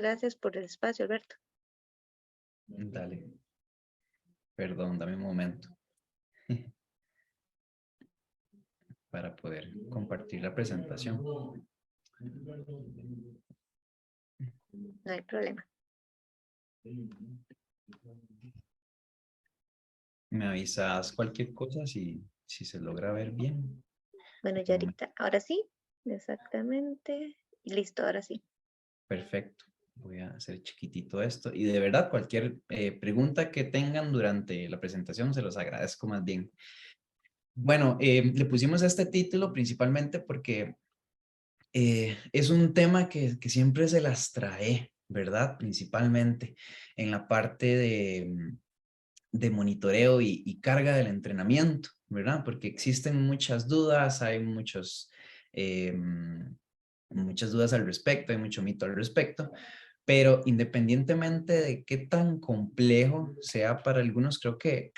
gracias por el espacio, Alberto. Dale. Perdón, dame un momento para poder compartir la presentación. No hay problema. Me avisas cualquier cosa si se logra ver bien. Bueno, ya ahorita, ahora sí, exactamente. Y listo, ahora sí. Perfecto. Voy a hacer chiquitito esto. Y de verdad, cualquier pregunta que tengan durante la presentación, se los agradezco más bien. Bueno, le pusimos este título principalmente porque es un tema que siempre se las trae, ¿verdad? Principalmente en la parte de monitoreo y carga del entrenamiento, ¿verdad? Porque existen muchas dudas, hay muchas dudas al respecto, hay mucho mito al respecto, pero independientemente de qué tan complejo sea para algunos, creo que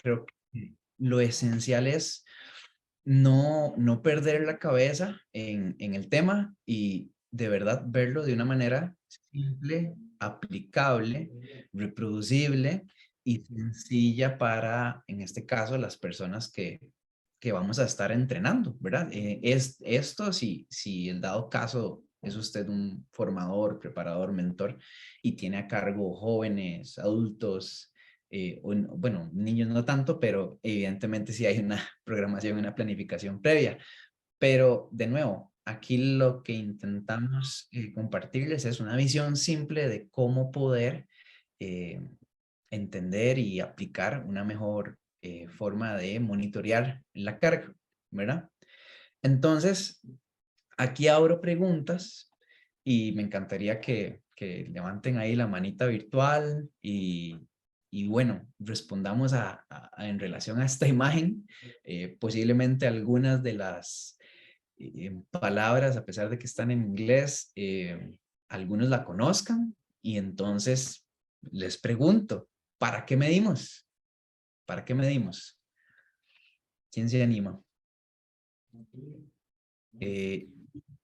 lo esencial es no perder la cabeza en el tema y de verdad verlo de una manera simple, aplicable, reproducible y sencilla para, en este caso, las personas que vamos a estar entrenando, ¿verdad? Es esto si el dado caso es usted un formador, preparador, mentor y tiene a cargo jóvenes, adultos, bueno, niños no tanto, pero evidentemente sí hay una programación, una planificación previa. Pero de nuevo, aquí lo que intentamos compartirles es una visión simple de cómo poder eh, entender y aplicar una mejor forma de monitorear la carga, ¿verdad? Entonces, aquí abro preguntas y me encantaría que levanten ahí la manita virtual y bueno, respondamos en relación a esta imagen. Posiblemente algunas de las palabras, a pesar de que están en inglés, algunos la conozcan y entonces les pregunto, ¿para qué medimos? ¿Para qué medimos? ¿Quién se anima? Eh,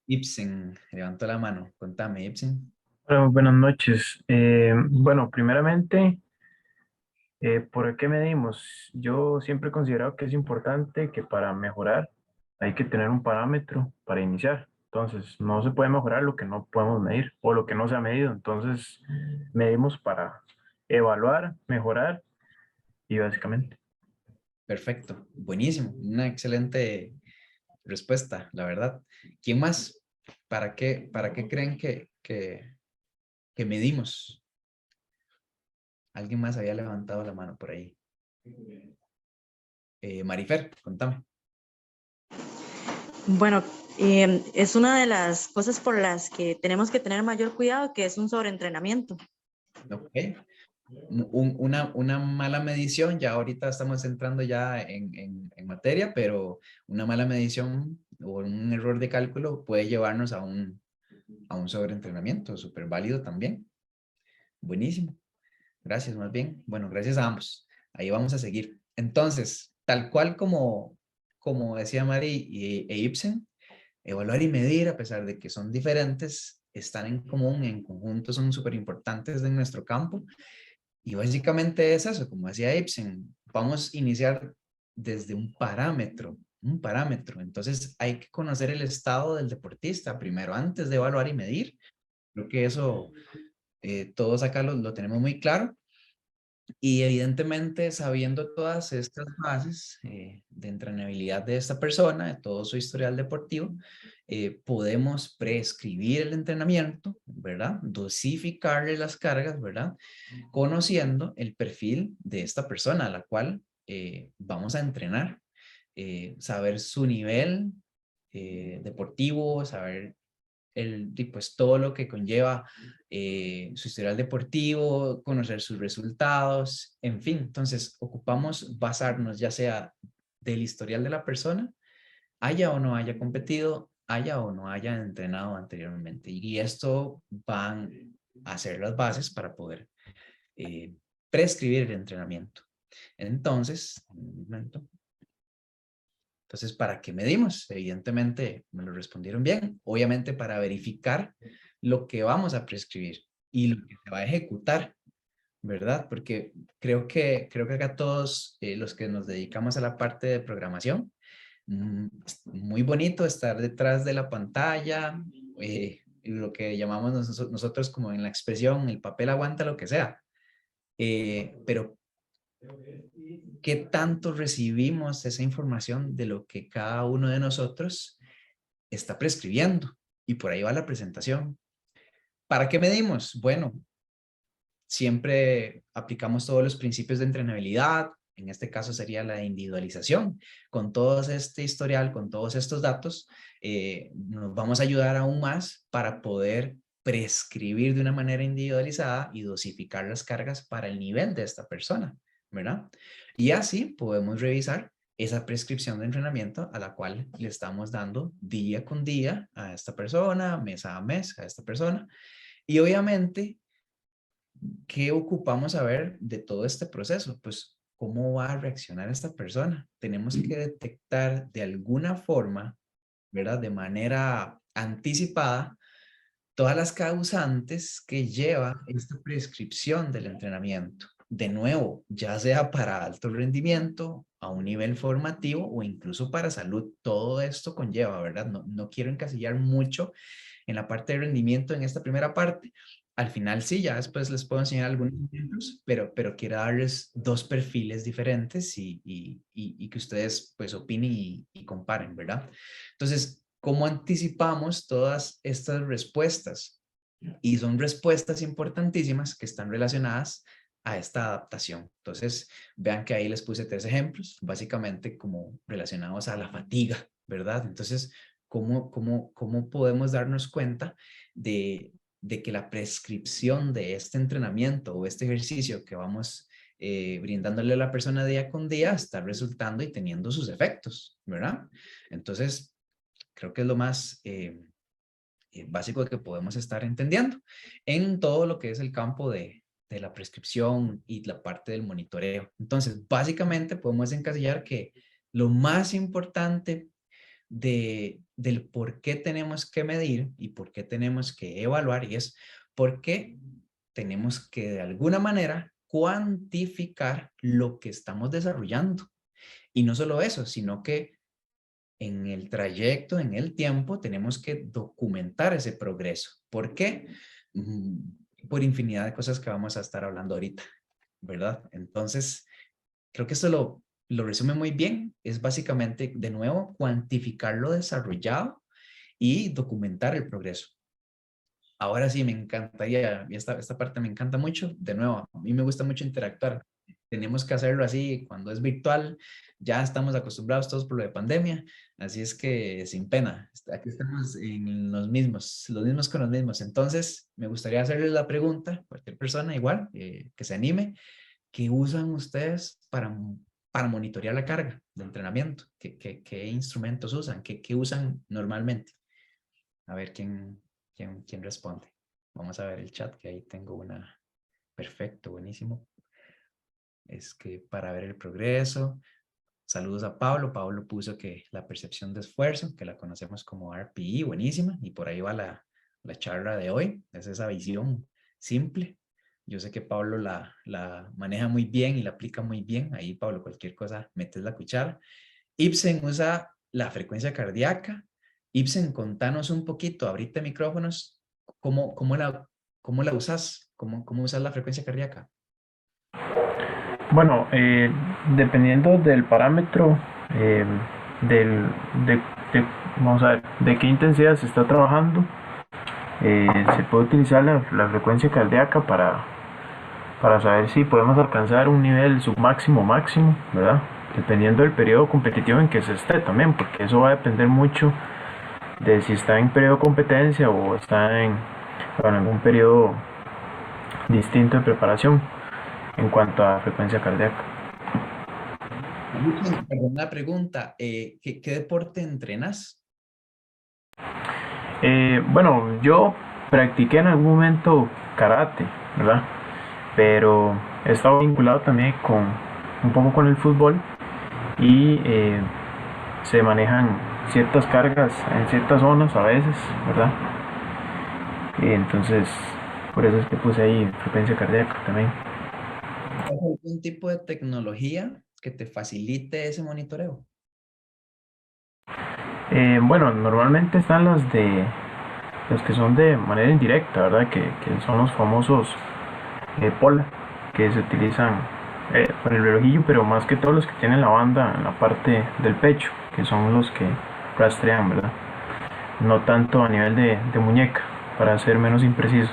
Ibsen, levantó la mano. Contame, Ibsen. Hola, buenas noches. Bueno, primeramente, ¿por qué medimos? Yo siempre he considerado que es importante que para mejorar hay que tener un parámetro para iniciar. Entonces, no se puede mejorar lo que no podemos medir o lo que no se ha medido. Entonces, medimos para evaluar, mejorar y básicamente. Perfecto, buenísimo, una excelente respuesta, la verdad. ¿Quién más? Para qué creen que medimos? Alguien más había levantado la mano por ahí. Marifer, contame. Bueno, es una de las cosas por las que tenemos que tener mayor cuidado, que es un sobreentrenamiento. Ok. Una mala medición, ya ahorita estamos entrando ya en materia, pero una mala medición o un error de cálculo puede llevarnos a un sobreentrenamiento, súper válido también. Buenísimo. Gracias, más bien. Bueno, gracias a ambos. Ahí vamos a seguir. Entonces, tal cual como decía Mari e Ibsen, evaluar y medir, a pesar de que son diferentes, están en común, en conjunto, son súper importantes en nuestro campo. Y básicamente es eso, como decía Ibsen, vamos a iniciar desde un parámetro, un parámetro. Entonces hay que conocer el estado del deportista primero, antes de evaluar y medir. Creo que eso todos acá lo tenemos muy claro. Y evidentemente, sabiendo todas estas bases de entrenabilidad de esta persona, de todo su historial deportivo, podemos prescribir el entrenamiento, ¿verdad? Dosificarle las cargas, ¿verdad? Conociendo el perfil de esta persona a la cual vamos a entrenar, saber su nivel deportivo, saber pues todo lo que conlleva su historial deportivo, conocer sus resultados, en fin. Entonces, ocupamos basarnos ya sea del historial de la persona, haya o no haya competido, haya o no haya entrenado anteriormente. Y esto van a ser las bases para poder eh, prescribir el entrenamiento. Entonces, un momento. Entonces, ¿para qué medimos? Evidentemente, me lo respondieron bien. Obviamente, para verificar lo que vamos a prescribir. y lo que se va a ejecutar, ¿verdad? Porque creo que acá todos los que nos dedicamos a la parte de programación, es muy bonito estar detrás de la pantalla, lo que llamamos nosotros como en la expresión, el papel aguanta lo que sea, pero ¿qué tanto recibimos esa información de lo que cada uno de nosotros está prescribiendo? Y por ahí va la presentación. ¿Para qué medimos? Bueno, siempre aplicamos todos los principios de entrenabilidad. En este caso sería la individualización. Con todo este historial, con todos estos datos, nos vamos a ayudar aún más para poder prescribir de una manera individualizada y dosificar las cargas para el nivel de esta persona, ¿verdad? Y así podemos revisar esa prescripción de entrenamiento a la cual le estamos dando día con día a esta persona, mes a mes a esta persona. Y obviamente, ¿qué ocupamos saber de todo este proceso? Pues, ¿cómo va a reaccionar esta persona? Tenemos que detectar de alguna forma, ¿verdad? De manera anticipada, todas las causantes que lleva esta prescripción del entrenamiento. De nuevo, ya sea para alto rendimiento, a un nivel formativo o incluso para salud. Todo esto conlleva, ¿verdad? No quiero encasillar mucho en la parte de rendimiento en esta primera parte. Al final sí, ya después les puedo enseñar algunos ejemplos, pero quiero darles dos perfiles diferentes y que ustedes pues opinen y comparen, ¿verdad? Entonces, ¿cómo anticipamos todas estas respuestas? Y son respuestas importantísimas que están relacionadas a esta adaptación. Entonces, vean que ahí les puse 3 ejemplos, básicamente como relacionados a la fatiga, ¿verdad? Entonces, ¿cómo podemos darnos cuenta de que la prescripción de este entrenamiento o este ejercicio que vamos brindándole a la persona día con día está resultando y teniendo sus efectos, ¿verdad? Entonces, creo que es lo más básico que podemos estar entendiendo en todo lo que es el campo de la prescripción y la parte del monitoreo. Entonces, básicamente podemos encasillar que lo más importante del por qué tenemos que medir y por qué tenemos que evaluar y es por qué tenemos que de alguna manera cuantificar lo que estamos desarrollando. Y no solo eso, sino que en el trayecto, en el tiempo, tenemos que documentar ese progreso. ¿Por qué? Por infinidad de cosas que vamos a estar hablando ahorita, ¿verdad? Entonces, creo que esto lo resume muy bien. Es básicamente, de nuevo, cuantificar lo desarrollado y documentar el progreso. Ahora sí, me encantaría, y esta parte me encanta mucho. De nuevo, a mí me gusta mucho interactuar. Tenemos que hacerlo así cuando es virtual. Ya estamos acostumbrados todos por lo de pandemia, así es que sin pena, aquí estamos en los mismos con los mismos. Entonces, me gustaría hacerles la pregunta, cualquier persona igual, que se anime, ¿qué usan ustedes para monitorear la carga de entrenamiento? ¿Qué instrumentos usan? ¿Qué usan normalmente? A ver quién responde. Vamos a ver el chat, que ahí tengo una. Perfecto, buenísimo. Es que para ver el progreso. Saludos a Pablo. Pablo puso que la percepción de esfuerzo, que la conocemos como RPE, buenísima. Y por ahí va la charla de hoy. Es esa visión simple. Yo sé que Pablo la maneja muy bien y la aplica muy bien. Ahí, Pablo, cualquier cosa, metes la cuchara. Ibsen usa la frecuencia cardíaca. Ibsen, contanos un poquito, abrite micrófonos. ¿Cómo la usas? ¿Cómo usas la frecuencia cardíaca? Bueno, dependiendo del parámetro, del, de, vamos a ver, de qué intensidad se está trabajando, se puede utilizar la frecuencia cardíaca para saber si podemos alcanzar un nivel submáximo o máximo, ¿verdad? Dependiendo del periodo competitivo en que se esté también, porque eso va a depender mucho de si está en periodo de competencia o está en algún periodo distinto de preparación en cuanto a frecuencia cardíaca. Perdón, una pregunta, ¿qué deporte entrenas? Bueno, yo practiqué en algún momento karate, ¿verdad? Pero he estado vinculado también un poco con el fútbol y se manejan ciertas cargas en ciertas zonas a veces, ¿verdad? Entonces, Por eso es que puse ahí frecuencia cardíaca también. ¿Hay algún tipo de tecnología que te facilite ese monitoreo? Bueno, normalmente están los que son de manera indirecta, ¿verdad? Que son los famosos POLA, que se utilizan con el relojillo, pero más que todo los que tienen la banda en la parte del pecho, que son los que rastrean, ¿verdad? No tanto a nivel de muñeca, para ser menos imprecisos.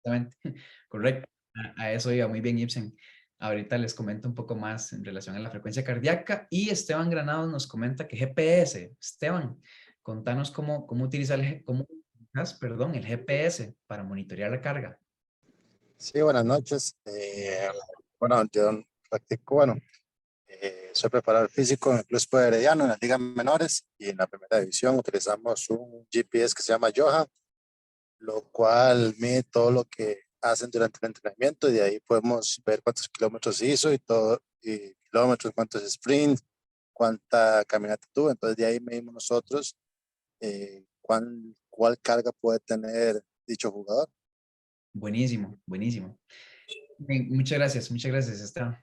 Exactamente, correcto. A eso iba muy bien, Ibsen. Ahorita les comento un poco más en relación a la frecuencia cardíaca y Esteban Granados nos comenta que GPS. Esteban, contanos cómo utilizar cómo utilizas, perdón, el GPS para monitorear la carga. Sí, buenas noches. Bueno, yo practico, bueno, soy preparador físico en el Club Sport Herediano, en las ligas menores y en la primera división utilizamos un GPS que se llama Yoha, lo cual mide todo lo que hacen durante el entrenamiento y de ahí podemos ver cuántos kilómetros hizo y todo, y kilómetros, cuántos sprints, cuánta caminata tuvo. Entonces de ahí medimos nosotros cuál carga puede tener dicho jugador. Buenísimo, buenísimo. Bien, muchas gracias, Esteban.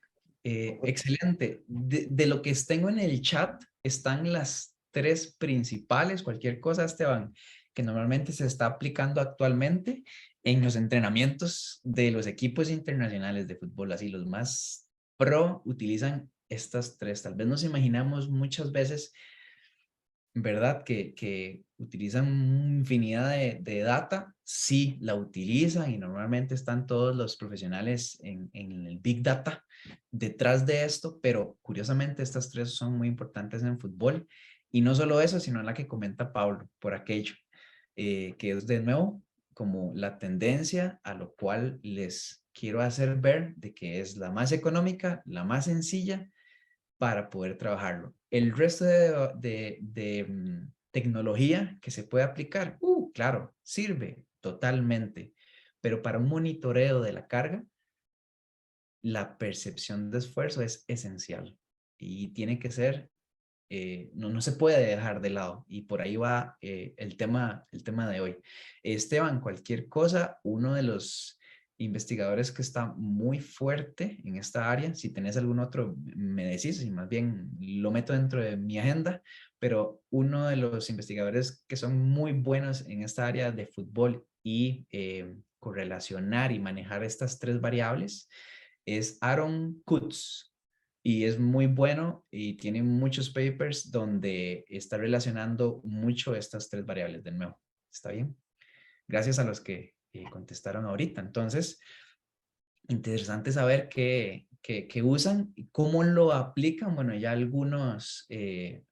Excelente. De lo que tengo en el chat están las tres principales, cualquier cosa, Esteban, que normalmente se está aplicando actualmente en los entrenamientos de los equipos internacionales de fútbol. Así, los más pro utilizan estas tres. Tal vez nos imaginamos muchas veces, ¿verdad? Que utilizan infinidad de data, sí la utilizan y normalmente están todos los profesionales en el Big Data detrás de esto, pero curiosamente estas tres son muy importantes en fútbol y no solo eso, sino la que comenta Pablo por aquello, que es de nuevo como la tendencia a lo cual les quiero hacer ver de que es la más económica, la más sencilla para poder trabajarlo. El resto de tecnología que se puede aplicar, claro, sirve totalmente, pero para un monitoreo de la carga, la percepción de esfuerzo es esencial y tiene que ser, no se puede dejar de lado y por ahí va el tema de hoy. Esteban, cualquier cosa, uno de los investigadores que está muy fuerte en esta área, si tenés algún otro, me decís y más bien lo meto dentro de mi agenda, pero uno de los investigadores que son muy buenos en esta área de fútbol y correlacionar y manejar estas tres variables es Aaron Kutz y es muy bueno y tiene muchos papers donde está relacionando mucho estas tres variables de nuevo. ¿Está bien? Gracias a los que contestaron ahorita. Entonces, interesante saber qué usan y cómo lo aplican. Bueno, ya algunos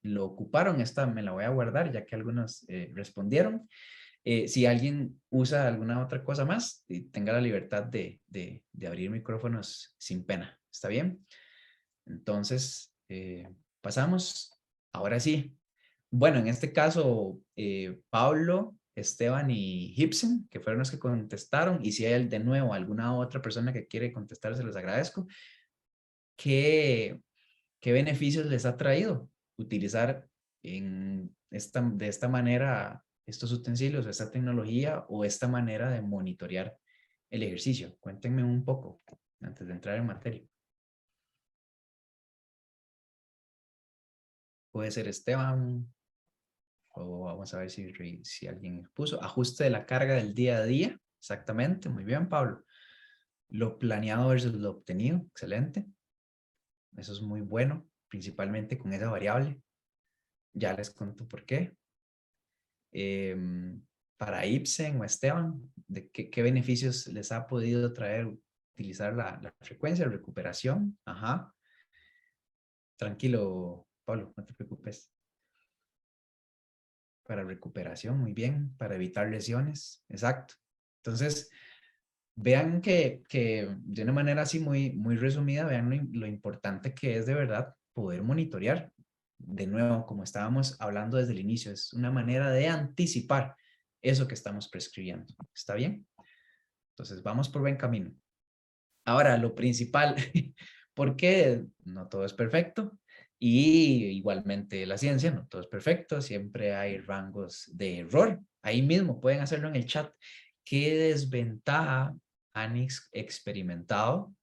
lo ocuparon. Esta me la voy a guardar ya que algunos respondieron. Si alguien usa alguna otra cosa más, tenga la libertad de abrir micrófonos sin pena. ¿Está bien? Entonces, pasamos. Ahora sí. Bueno, en este caso, Pablo, Esteban y Gibson, que fueron los que contestaron, y si hay de nuevo alguna otra persona que quiere contestar, se los agradezco. ¿Qué beneficios les ha traído utilizar de esta manera estos utensilios, esta tecnología o esta manera de monitorear el ejercicio? Cuéntenme un poco antes de entrar en materia. Puede ser Esteban, o vamos a ver si alguien puso. Ajuste de la carga del día a día. Exactamente, muy bien, Pablo. Lo planeado versus lo obtenido, excelente. Eso es muy bueno, principalmente con esa variable. Ya les cuento por qué. Para Ibsen o Esteban, ¿de qué beneficios les ha podido traer utilizar la frecuencia de recuperación? Ajá. Tranquilo, Pablo, no te preocupes. Para recuperación, muy bien. Para evitar lesiones, exacto. Entonces, vean que de una manera así muy resumida, vean lo importante que es de verdad poder monitorear. De nuevo, como estábamos hablando desde el inicio, es una manera de anticipar eso que estamos prescribiendo. ¿Está bien? Entonces, vamos por buen camino. Ahora, lo principal, porque no todo es perfecto y igualmente la ciencia, no todo es perfecto, siempre hay rangos de error. Ahí mismo pueden hacerlo en el chat. ¿qué desventaja han experimentado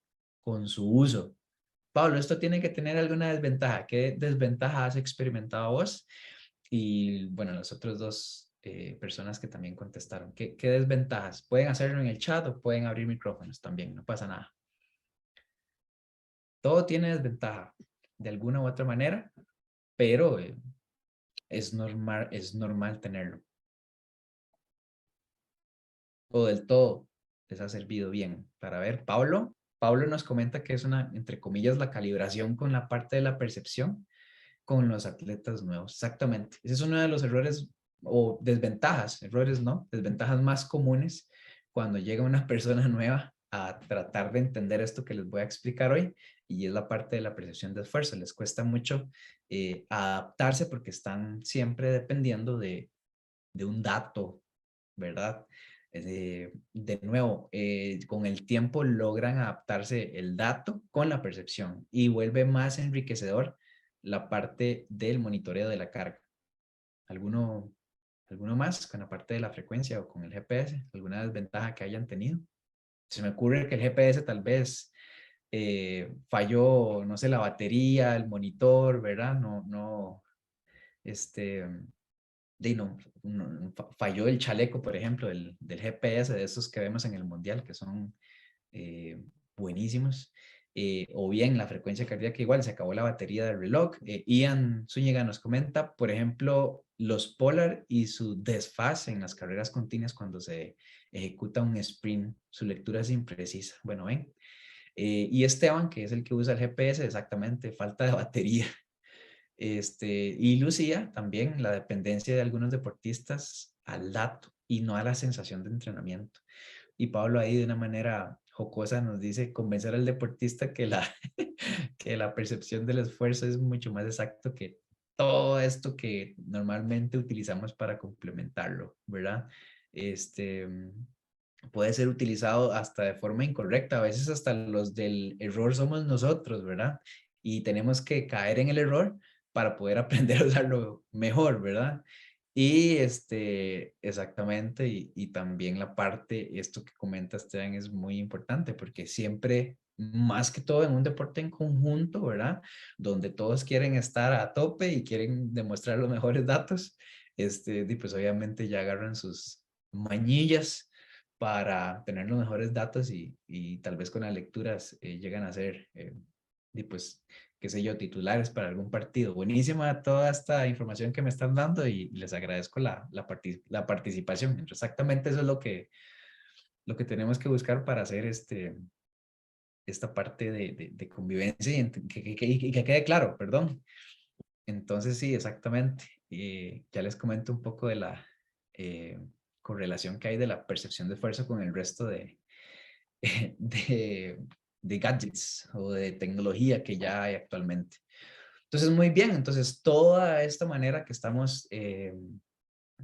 con su uso? Pablo, esto tiene que tener alguna desventaja. ¿Qué desventaja has experimentado vos? Y bueno, las otras dos personas que también contestaron. ¿Qué desventajas? Pueden hacerlo en el chat o pueden abrir micrófonos también, no pasa nada. Todo tiene desventaja de alguna u otra manera, pero es normal tenerlo. O del todo les ha servido bien. Para ver, Pablo nos comenta que es una, entre comillas, la calibración con la parte de la percepción con los atletas nuevos. Exactamente. Ese es uno de los errores o desventajas, errores no, desventajas más comunes cuando llega una persona nueva a tratar de entender esto que les voy a explicar hoy, y es la parte de la percepción de esfuerzo. Les cuesta mucho adaptarse porque están siempre dependiendo de un dato, ¿verdad? De nuevo, con el tiempo logran adaptarse el dato con la percepción y vuelve más enriquecedor la parte del monitoreo de la carga. ¿Alguno más con la parte de la frecuencia o con el GPS? ¿Alguna desventaja que hayan tenido? Se me ocurre que el GPS tal vez falló, no sé, la batería, el monitor, ¿verdad? Falló el chaleco, por ejemplo, del GPS, de esos que vemos en el mundial, que son buenísimos. O bien la frecuencia cardíaca, igual se acabó la batería del reloj. Ian Zúñiga nos comenta, por ejemplo, los Polar y su desfase en las carreras continuas cuando se ejecuta un sprint. Su lectura es imprecisa. Bueno, ven. Y Esteban, que es el que usa el GPS, exactamente, falta de batería. Y Lucía, también la dependencia de algunos deportistas al dato y no a la sensación de entrenamiento. Y Pablo ahí de una manera jocosa nos dice convencer al deportista que que la percepción del esfuerzo es mucho más exacto que todo esto que normalmente utilizamos para complementarlo, ¿verdad? Puede ser utilizado hasta de forma incorrecta, a veces hasta los del error somos nosotros, ¿verdad? Y tenemos que caer en el error para poder aprender a usarlo mejor, ¿verdad? Y exactamente, y también la parte, esto que comenta Esteban es muy importante porque siempre, más que todo en un deporte en conjunto, ¿verdad? Donde todos quieren estar a tope y quieren demostrar los mejores datos, y pues obviamente ya agarran sus mañillas para tener los mejores datos y tal vez con las lecturas llegan a ser, pues, qué sé yo, titulares para algún partido. Buenísima toda esta información que me están dando y les agradezco la participación. Exactamente eso es lo que tenemos que buscar para hacer esta parte de convivencia y que quede claro, perdón. Entonces, sí, exactamente. Ya les comento un poco de la correlación que hay de la percepción de esfuerzo con el resto de, de gadgets o de tecnología que ya hay actualmente. Entonces, muy bien. Entonces, toda esta manera que estamos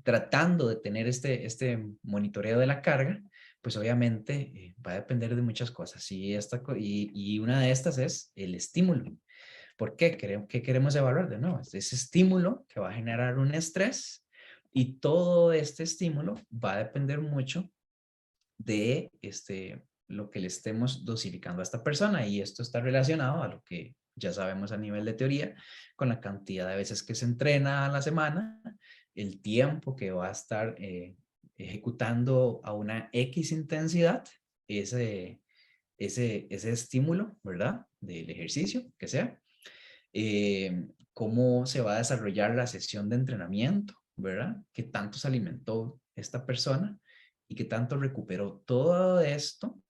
tratando de tener este monitoreo de la carga, pues obviamente va a depender de muchas cosas. Y una de estas es el estímulo. ¿Por qué? ¿Qué queremos evaluar? De nuevo, ese estímulo que va a generar un estrés y todo este estímulo va a depender mucho de lo que le estemos dosificando a esta persona, y esto está relacionado a lo que ya sabemos a nivel de teoría, con la cantidad de veces que se entrena a la semana, el tiempo que va a estar ejecutando a una X intensidad ese estímulo, ¿verdad? Del ejercicio que sea. Cómo se va a desarrollar la sesión de entrenamiento, ¿verdad? ¿Qué tanto se alimentó esta persona y qué tanto recuperó todo esto?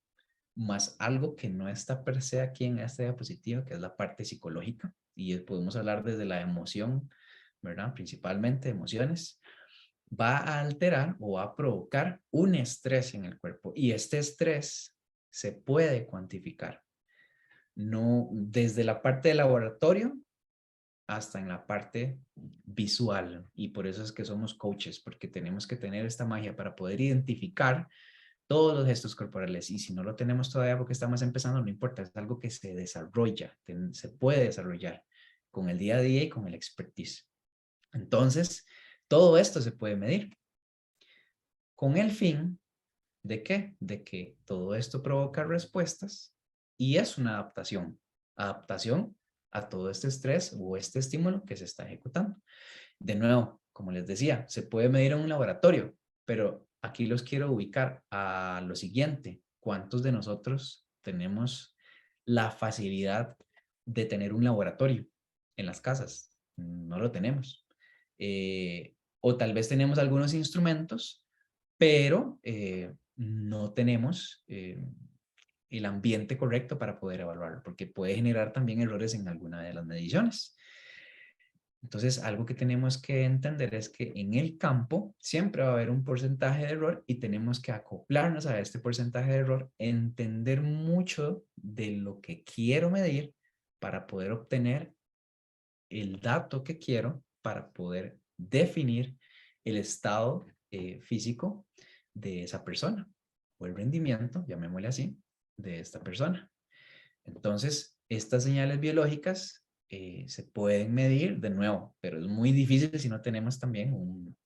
Más algo que no está per se aquí en esta diapositiva, que es la parte psicológica, y podemos hablar desde la emoción, ¿verdad? Principalmente emociones, va a alterar o va a provocar un estrés en el cuerpo, y este estrés se puede cuantificar, no desde la parte de laboratorio hasta en la parte visual, y por eso es que somos coaches, porque tenemos que tener esta magia para poder identificar todos los gestos corporales, y si no lo tenemos todavía porque estamos empezando, no importa, es algo que se desarrolla, se puede desarrollar con el día a día y con el expertise. Entonces, todo esto se puede medir con el fin ¿De qué? De que todo esto provoca respuestas y es una adaptación. Adaptación a todo este estrés o este estímulo que se está ejecutando. De nuevo, como les decía, se puede medir en un laboratorio, pero aquí los quiero ubicar a lo siguiente. ¿Cuántos de nosotros tenemos la facilidad de tener un laboratorio en las casas? No lo tenemos. O tal vez tenemos algunos instrumentos, pero no tenemos el ambiente correcto para poder evaluarlo, porque puede generar también errores en alguna de las mediciones. Entonces, algo que tenemos que entender es que en el campo siempre va a haber un porcentaje de error y tenemos que acoplarnos a este porcentaje de error, entender mucho de lo que quiero medir para poder obtener el dato que quiero, para poder definir el estado físico de esa persona o el rendimiento, llamémosle así, de esta persona. Entonces, estas señales biológicas se pueden medir de nuevo, pero es muy difícil si no tenemos también un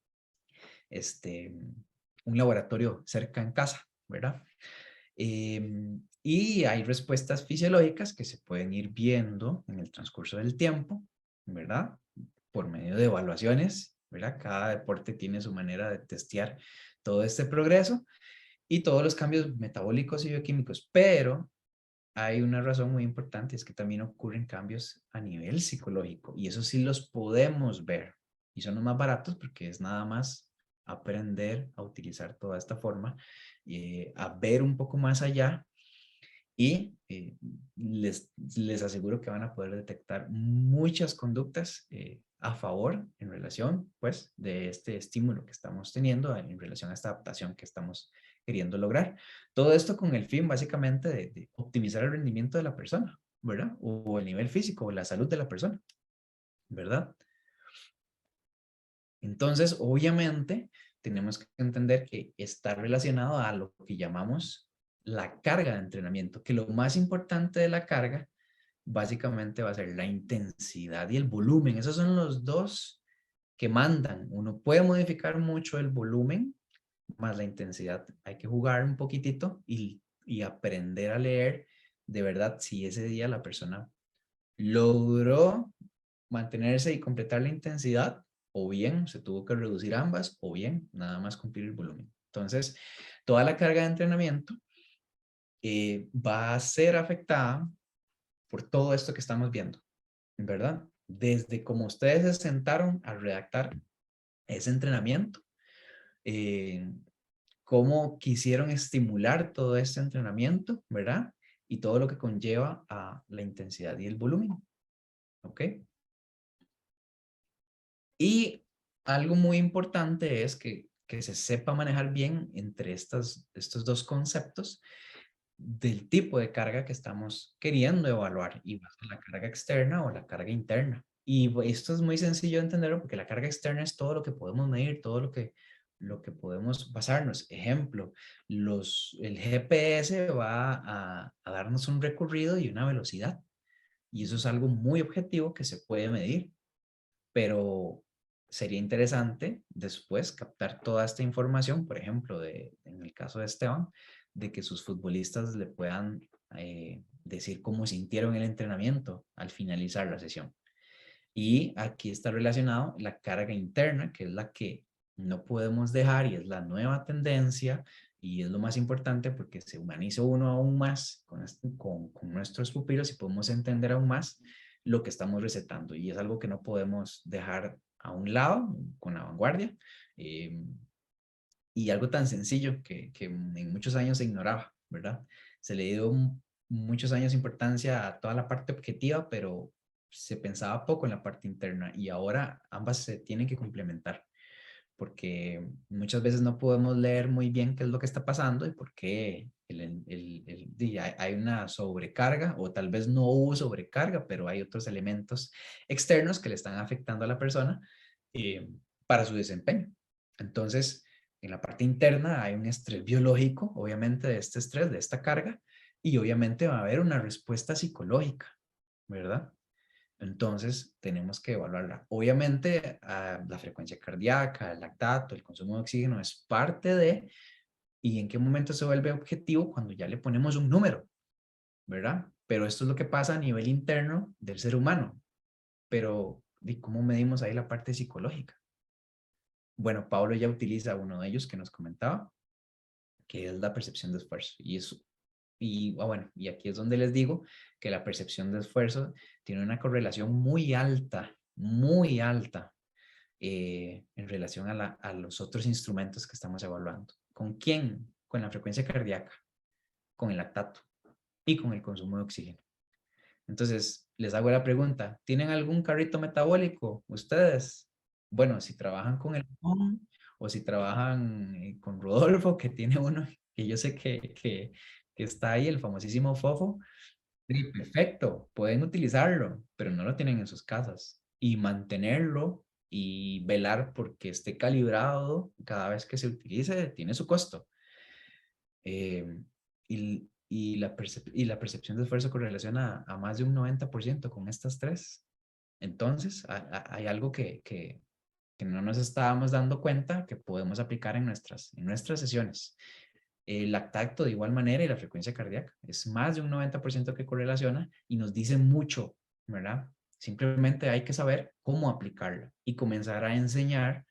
laboratorio cerca en casa, ¿verdad? Y hay respuestas fisiológicas que se pueden ir viendo en el transcurso del tiempo, ¿verdad? Por medio de evaluaciones, ¿verdad? Cada deporte tiene su manera de testear todo este progreso y todos los cambios metabólicos y bioquímicos, pero hay una razón muy importante, es que también ocurren cambios a nivel psicológico y eso sí los podemos ver y son los más baratos porque es nada más aprender a utilizar toda esta forma, a ver un poco más allá y les aseguro que van a poder detectar muchas conductas a favor en relación pues de este estímulo que estamos teniendo en relación a esta adaptación que estamos queriendo lograr. Todo esto con el fin básicamente de optimizar el rendimiento de la persona, ¿verdad? O el nivel físico o la salud de la persona, ¿verdad? Entonces, obviamente, tenemos que entender que está relacionado a lo que llamamos la carga de entrenamiento, que lo más importante de la carga básicamente va a ser la intensidad y el volumen. Esos son los dos que mandan. Uno puede modificar mucho el volumen, más la intensidad. Hay que jugar un poquitito y aprender a leer de verdad si ese día la persona logró mantenerse y completar la intensidad, o bien se tuvo que reducir ambas, o bien nada más cumplir el volumen. Entonces, toda la carga de entrenamiento va a ser afectada por todo esto que estamos viendo, ¿verdad? Desde como ustedes se sentaron a redactar ese entrenamiento, cómo quisieron estimular todo este entrenamiento, ¿verdad? Y todo lo que conlleva a la intensidad y el volumen, ¿ok? Y algo muy importante es que se sepa manejar bien entre estos dos conceptos del tipo de carga que estamos queriendo evaluar, y va a ser la carga externa o la carga interna. Y esto es muy sencillo de entenderlo porque la carga externa es todo lo que podemos medir, todo lo que podemos basarnos. Ejemplo, el GPS va a darnos un recorrido y una velocidad. Y eso es algo muy objetivo que se puede medir, pero sería interesante después captar toda esta información, por ejemplo, en el caso de Esteban, de que sus futbolistas le puedan decir cómo sintieron el entrenamiento al finalizar la sesión. Y aquí está relacionado la carga interna, que es la que no podemos dejar y es la nueva tendencia y es lo más importante porque se humaniza uno aún más con nuestros pupilos y podemos entender aún más lo que estamos recetando y es algo que no podemos dejar a un lado con la vanguardia y algo tan sencillo que en muchos años se ignoraba, ¿verdad? Se le dio muchos años importancia a toda la parte objetiva, pero se pensaba poco en la parte interna y ahora ambas se tienen que complementar porque muchas veces no podemos leer muy bien qué es lo que está pasando y por qué hay una sobrecarga o tal vez no hubo sobrecarga, pero hay otros elementos externos que le están afectando a la persona para su desempeño. Entonces, en la parte interna hay un estrés biológico, obviamente de este estrés, de esta carga, y obviamente va a haber una respuesta psicológica, ¿verdad? Entonces, tenemos que evaluarla. Obviamente, la frecuencia cardíaca, el lactato, el consumo de oxígeno es parte de, ¿Y en qué momento se vuelve objetivo? Cuando ya le ponemos un número, ¿verdad? Pero esto es lo que pasa a nivel interno del ser humano. Pero, ¿y cómo medimos ahí la parte psicológica? Bueno, Pablo ya utiliza uno de ellos que nos comentaba, que es la percepción de esfuerzo. Bueno, y aquí es donde les digo que la percepción de esfuerzo tiene una correlación muy alta en relación a los otros instrumentos que estamos evaluando. ¿Con quién? Con la frecuencia cardíaca, con el lactato y con el consumo de oxígeno. Entonces, les hago la pregunta, ¿tienen algún carrito metabólico ustedes? Bueno, si trabajan con el o si trabajan con Rodolfo, que tiene uno, que yo sé que está ahí, el famosísimo Fofo, sí, perfecto, pueden utilizarlo, pero no lo tienen en sus casas. Y mantenerlo y velar porque esté calibrado cada vez que se utilice tiene su costo. Y la percepción de esfuerzo correlaciona a más de un 90% con estas tres. Entonces, hay algo que no nos estábamos dando cuenta que podemos aplicar en nuestras sesiones. El lactato de igual manera y la frecuencia cardíaca. Es más de un 90% que correlaciona y nos dice mucho, ¿verdad? Simplemente hay que saber cómo aplicarla y comenzar a enseñar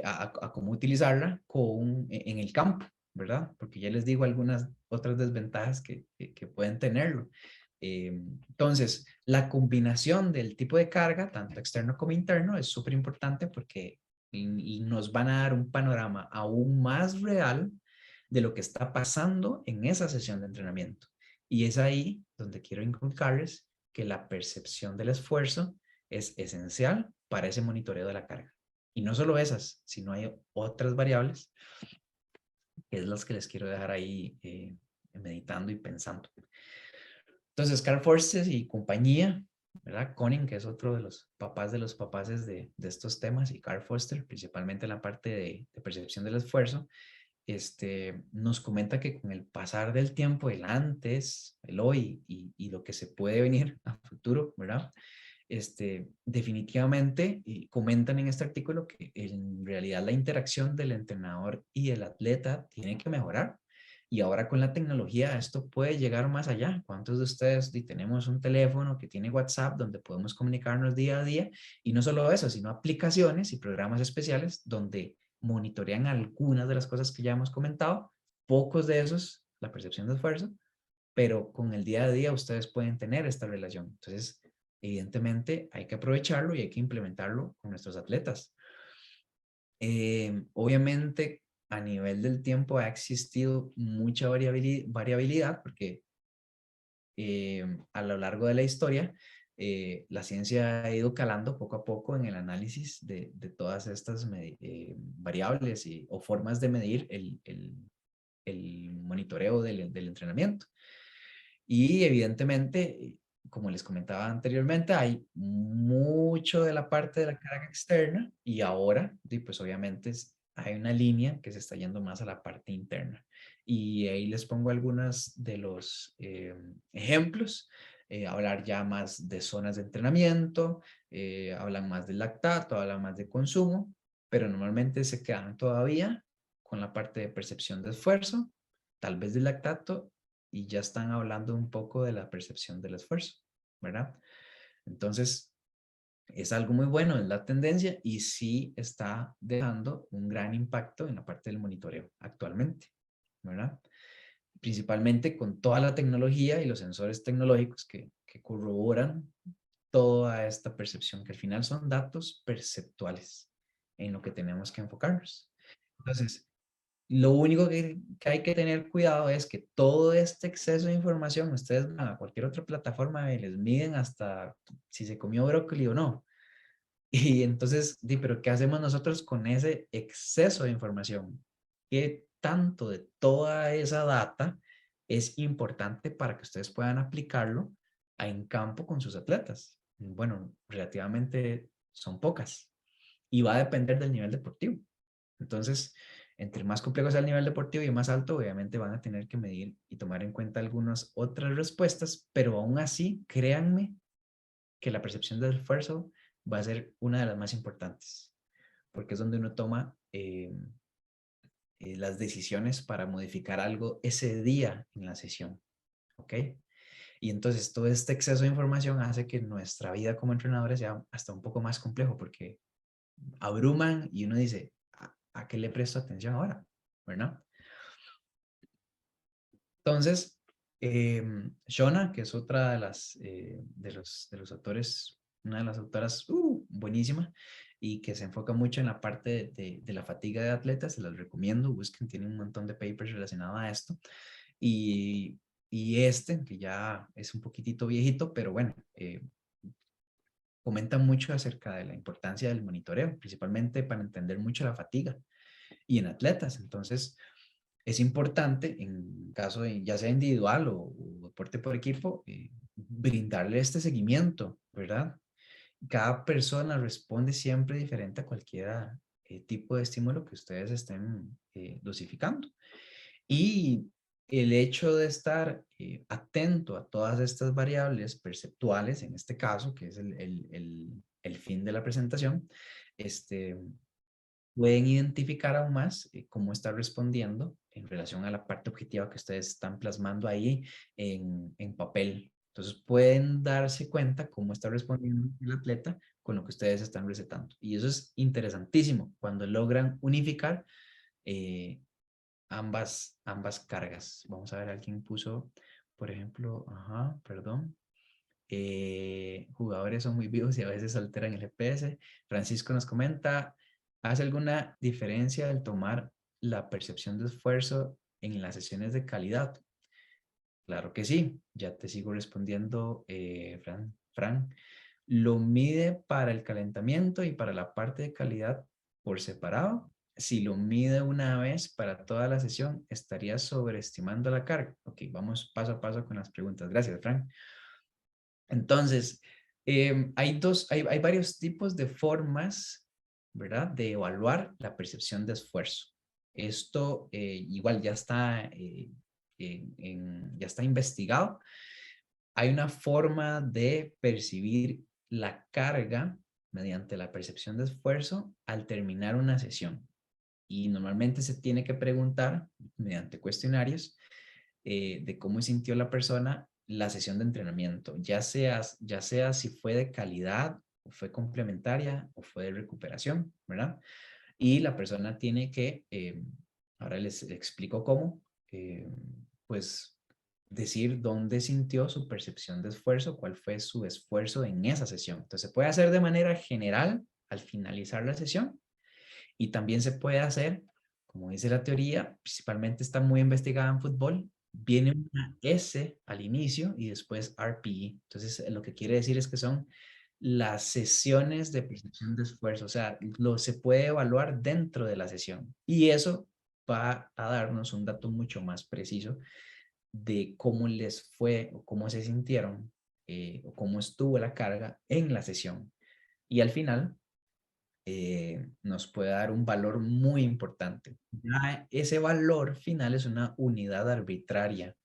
a cómo utilizarla en el campo, ¿verdad? Porque ya les digo algunas otras desventajas que pueden tenerlo. Entonces, la combinación del tipo de carga, tanto externo como interno, es súper importante porque y nos van a dar un panorama aún más real de lo que está pasando en esa sesión de entrenamiento. Y es ahí donde quiero inculcarles que la percepción del esfuerzo es esencial para ese monitoreo de la carga. Y no solo esas, sino hay otras variables, que es las que les quiero dejar ahí meditando y pensando. Entonces, Carl Forster y compañía, ¿verdad? Conning, que es otro de los papaces de estos temas, y Carl Forster, principalmente en la parte de percepción del esfuerzo, nos comenta que con el pasar del tiempo, el antes, el hoy y lo que se puede venir a futuro, ¿verdad? Definitivamente comentan en este artículo que en realidad la interacción del entrenador y el atleta tiene que mejorar. Y ahora con la tecnología esto puede llegar más allá. ¿Cuántos de ustedes tenemos un teléfono que tiene WhatsApp donde podemos comunicarnos día a día? Y no solo eso, sino aplicaciones y programas especiales donde monitorean algunas de las cosas que ya hemos comentado. Pocos de esos, la percepción de esfuerzo, pero con el día a día ustedes pueden tener esta relación. Entonces, evidentemente hay que aprovecharlo y hay que implementarlo con nuestros atletas. Obviamente, a nivel del tiempo ha existido mucha variabilidad porque a lo largo de la historia, la ciencia ha ido calando poco a poco en el análisis de todas estas variables o formas de medir el monitoreo del entrenamiento. Y evidentemente, como les comentaba anteriormente, hay mucho de la parte de la carga externa y ahora, pues obviamente hay una línea que se está yendo más a la parte interna. Y ahí les pongo algunos de los ejemplos. Hablar ya más de zonas de entrenamiento, hablan más del lactato, hablan más de consumo, pero normalmente se quedan todavía con la parte de percepción de esfuerzo, tal vez del lactato, y ya están hablando un poco de la percepción del esfuerzo, ¿verdad? Entonces, es algo muy bueno, es la tendencia y sí está dejando un gran impacto en la parte del monitoreo actualmente, ¿verdad? Principalmente con toda la tecnología y los sensores tecnológicos que corroboran toda esta percepción, que al final son datos perceptuales en lo que tenemos que enfocarnos. Entonces, lo único que hay que tener cuidado es que todo este exceso de información, ustedes van a cualquier otra plataforma y les miden hasta si se comió brócoli o no. Y entonces, pero ¿qué hacemos nosotros con ese exceso de información? ¿Qué tanto de toda esa data es importante para que ustedes puedan aplicarlo en campo con sus atletas? Bueno, relativamente son pocas y va a depender del nivel deportivo. Entonces, entre más complejo sea el nivel deportivo y más alto, obviamente van a tener que medir y tomar en cuenta algunas otras respuestas, pero aún así, créanme que la percepción del esfuerzo va a ser una de las más importantes, porque es donde uno toma las decisiones para modificar algo ese día en la sesión, ¿ok? Y entonces todo este exceso de información hace que nuestra vida como entrenadores sea hasta un poco más complejo, porque abruman y uno dice, ¿a qué le presto atención ahora? ¿Verdad? Entonces, Shona, que es otra de de los autores, una de las autoras buenísima y que se enfoca mucho en la parte de la fatiga de atletas, se las recomiendo, busquen, tiene un montón de papers relacionados a esto. Y este, que ya es un poquitito viejito, pero bueno, comenta mucho acerca de la importancia del monitoreo, principalmente para entender mucho la fatiga y en atletas. Entonces, es importante, en caso de ya sea individual o deporte por equipo, brindarle este seguimiento, ¿verdad? Cada persona responde siempre diferente a cualquier tipo de estímulo que ustedes estén dosificando. Y el hecho de estar atento a todas estas variables perceptuales, en este caso, que es el fin de la presentación, pueden identificar aún más cómo está respondiendo en relación a la parte objetiva que ustedes están plasmando ahí en papel. Entonces pueden darse cuenta cómo está respondiendo el atleta con lo que ustedes están recetando. Y eso es interesantísimo cuando logran unificar ambas cargas. Vamos a ver, alguien puso, por ejemplo, perdón. Jugadores son muy vivos y a veces alteran el GPS. Francisco nos comenta, ¿hace alguna diferencia el tomar la percepción de esfuerzo en las sesiones de calidad? Claro que sí, ya te sigo respondiendo, Fran. Lo mide para el calentamiento y para la parte de calidad por separado. Si lo mide una vez para toda la sesión, estaría sobreestimando la carga. Ok, vamos paso a paso con las preguntas. Gracias, Fran. Entonces, hay varios tipos de formas, ¿verdad?, de evaluar la percepción de esfuerzo. Esto igual ya está, ya está investigado. Hay una forma de percibir la carga mediante la percepción de esfuerzo al terminar una sesión. Y normalmente se tiene que preguntar mediante cuestionarios de cómo sintió la persona la sesión de entrenamiento, ya sea si fue de calidad, o fue complementaria o fue de recuperación, ¿verdad? Y la persona tiene que, ahora les explico cómo, pues decir dónde sintió su percepción de esfuerzo, cuál fue su esfuerzo en esa sesión. Entonces se puede hacer de manera general al finalizar la sesión y también se puede hacer, como dice la teoría, principalmente está muy investigada en fútbol, viene una S al inicio y después RPE. Entonces, lo que quiere decir es que son las sesiones de percepción de esfuerzo, o sea, se puede evaluar dentro de la sesión. Y eso va a darnos un dato mucho más preciso de cómo les fue o cómo se sintieron o cómo estuvo la carga en la sesión. Y al final, nos puede dar un valor muy importante. Ya ese valor final es una unidad arbitraria,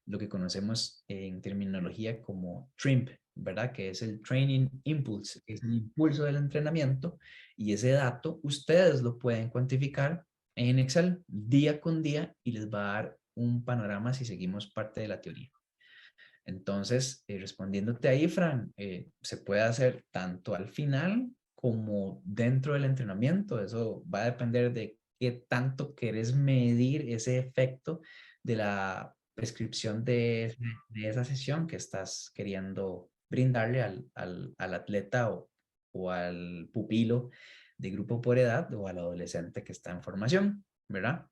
lo que conocemos en terminología como TRIMP, ¿verdad? Que es el Training Impulse, es el impulso del entrenamiento, y ese dato ustedes lo pueden cuantificar en Excel día con día y les va a dar un panorama si seguimos parte de la teoría. Entonces, respondiéndote ahí, Fran, se puede hacer tanto al final como dentro del entrenamiento. Eso va a depender de qué tanto querés medir ese efecto de la prescripción de esa sesión que estás queriendo brindarle al atleta o al pupilo de grupo por edad o al adolescente que está en formación, ¿verdad?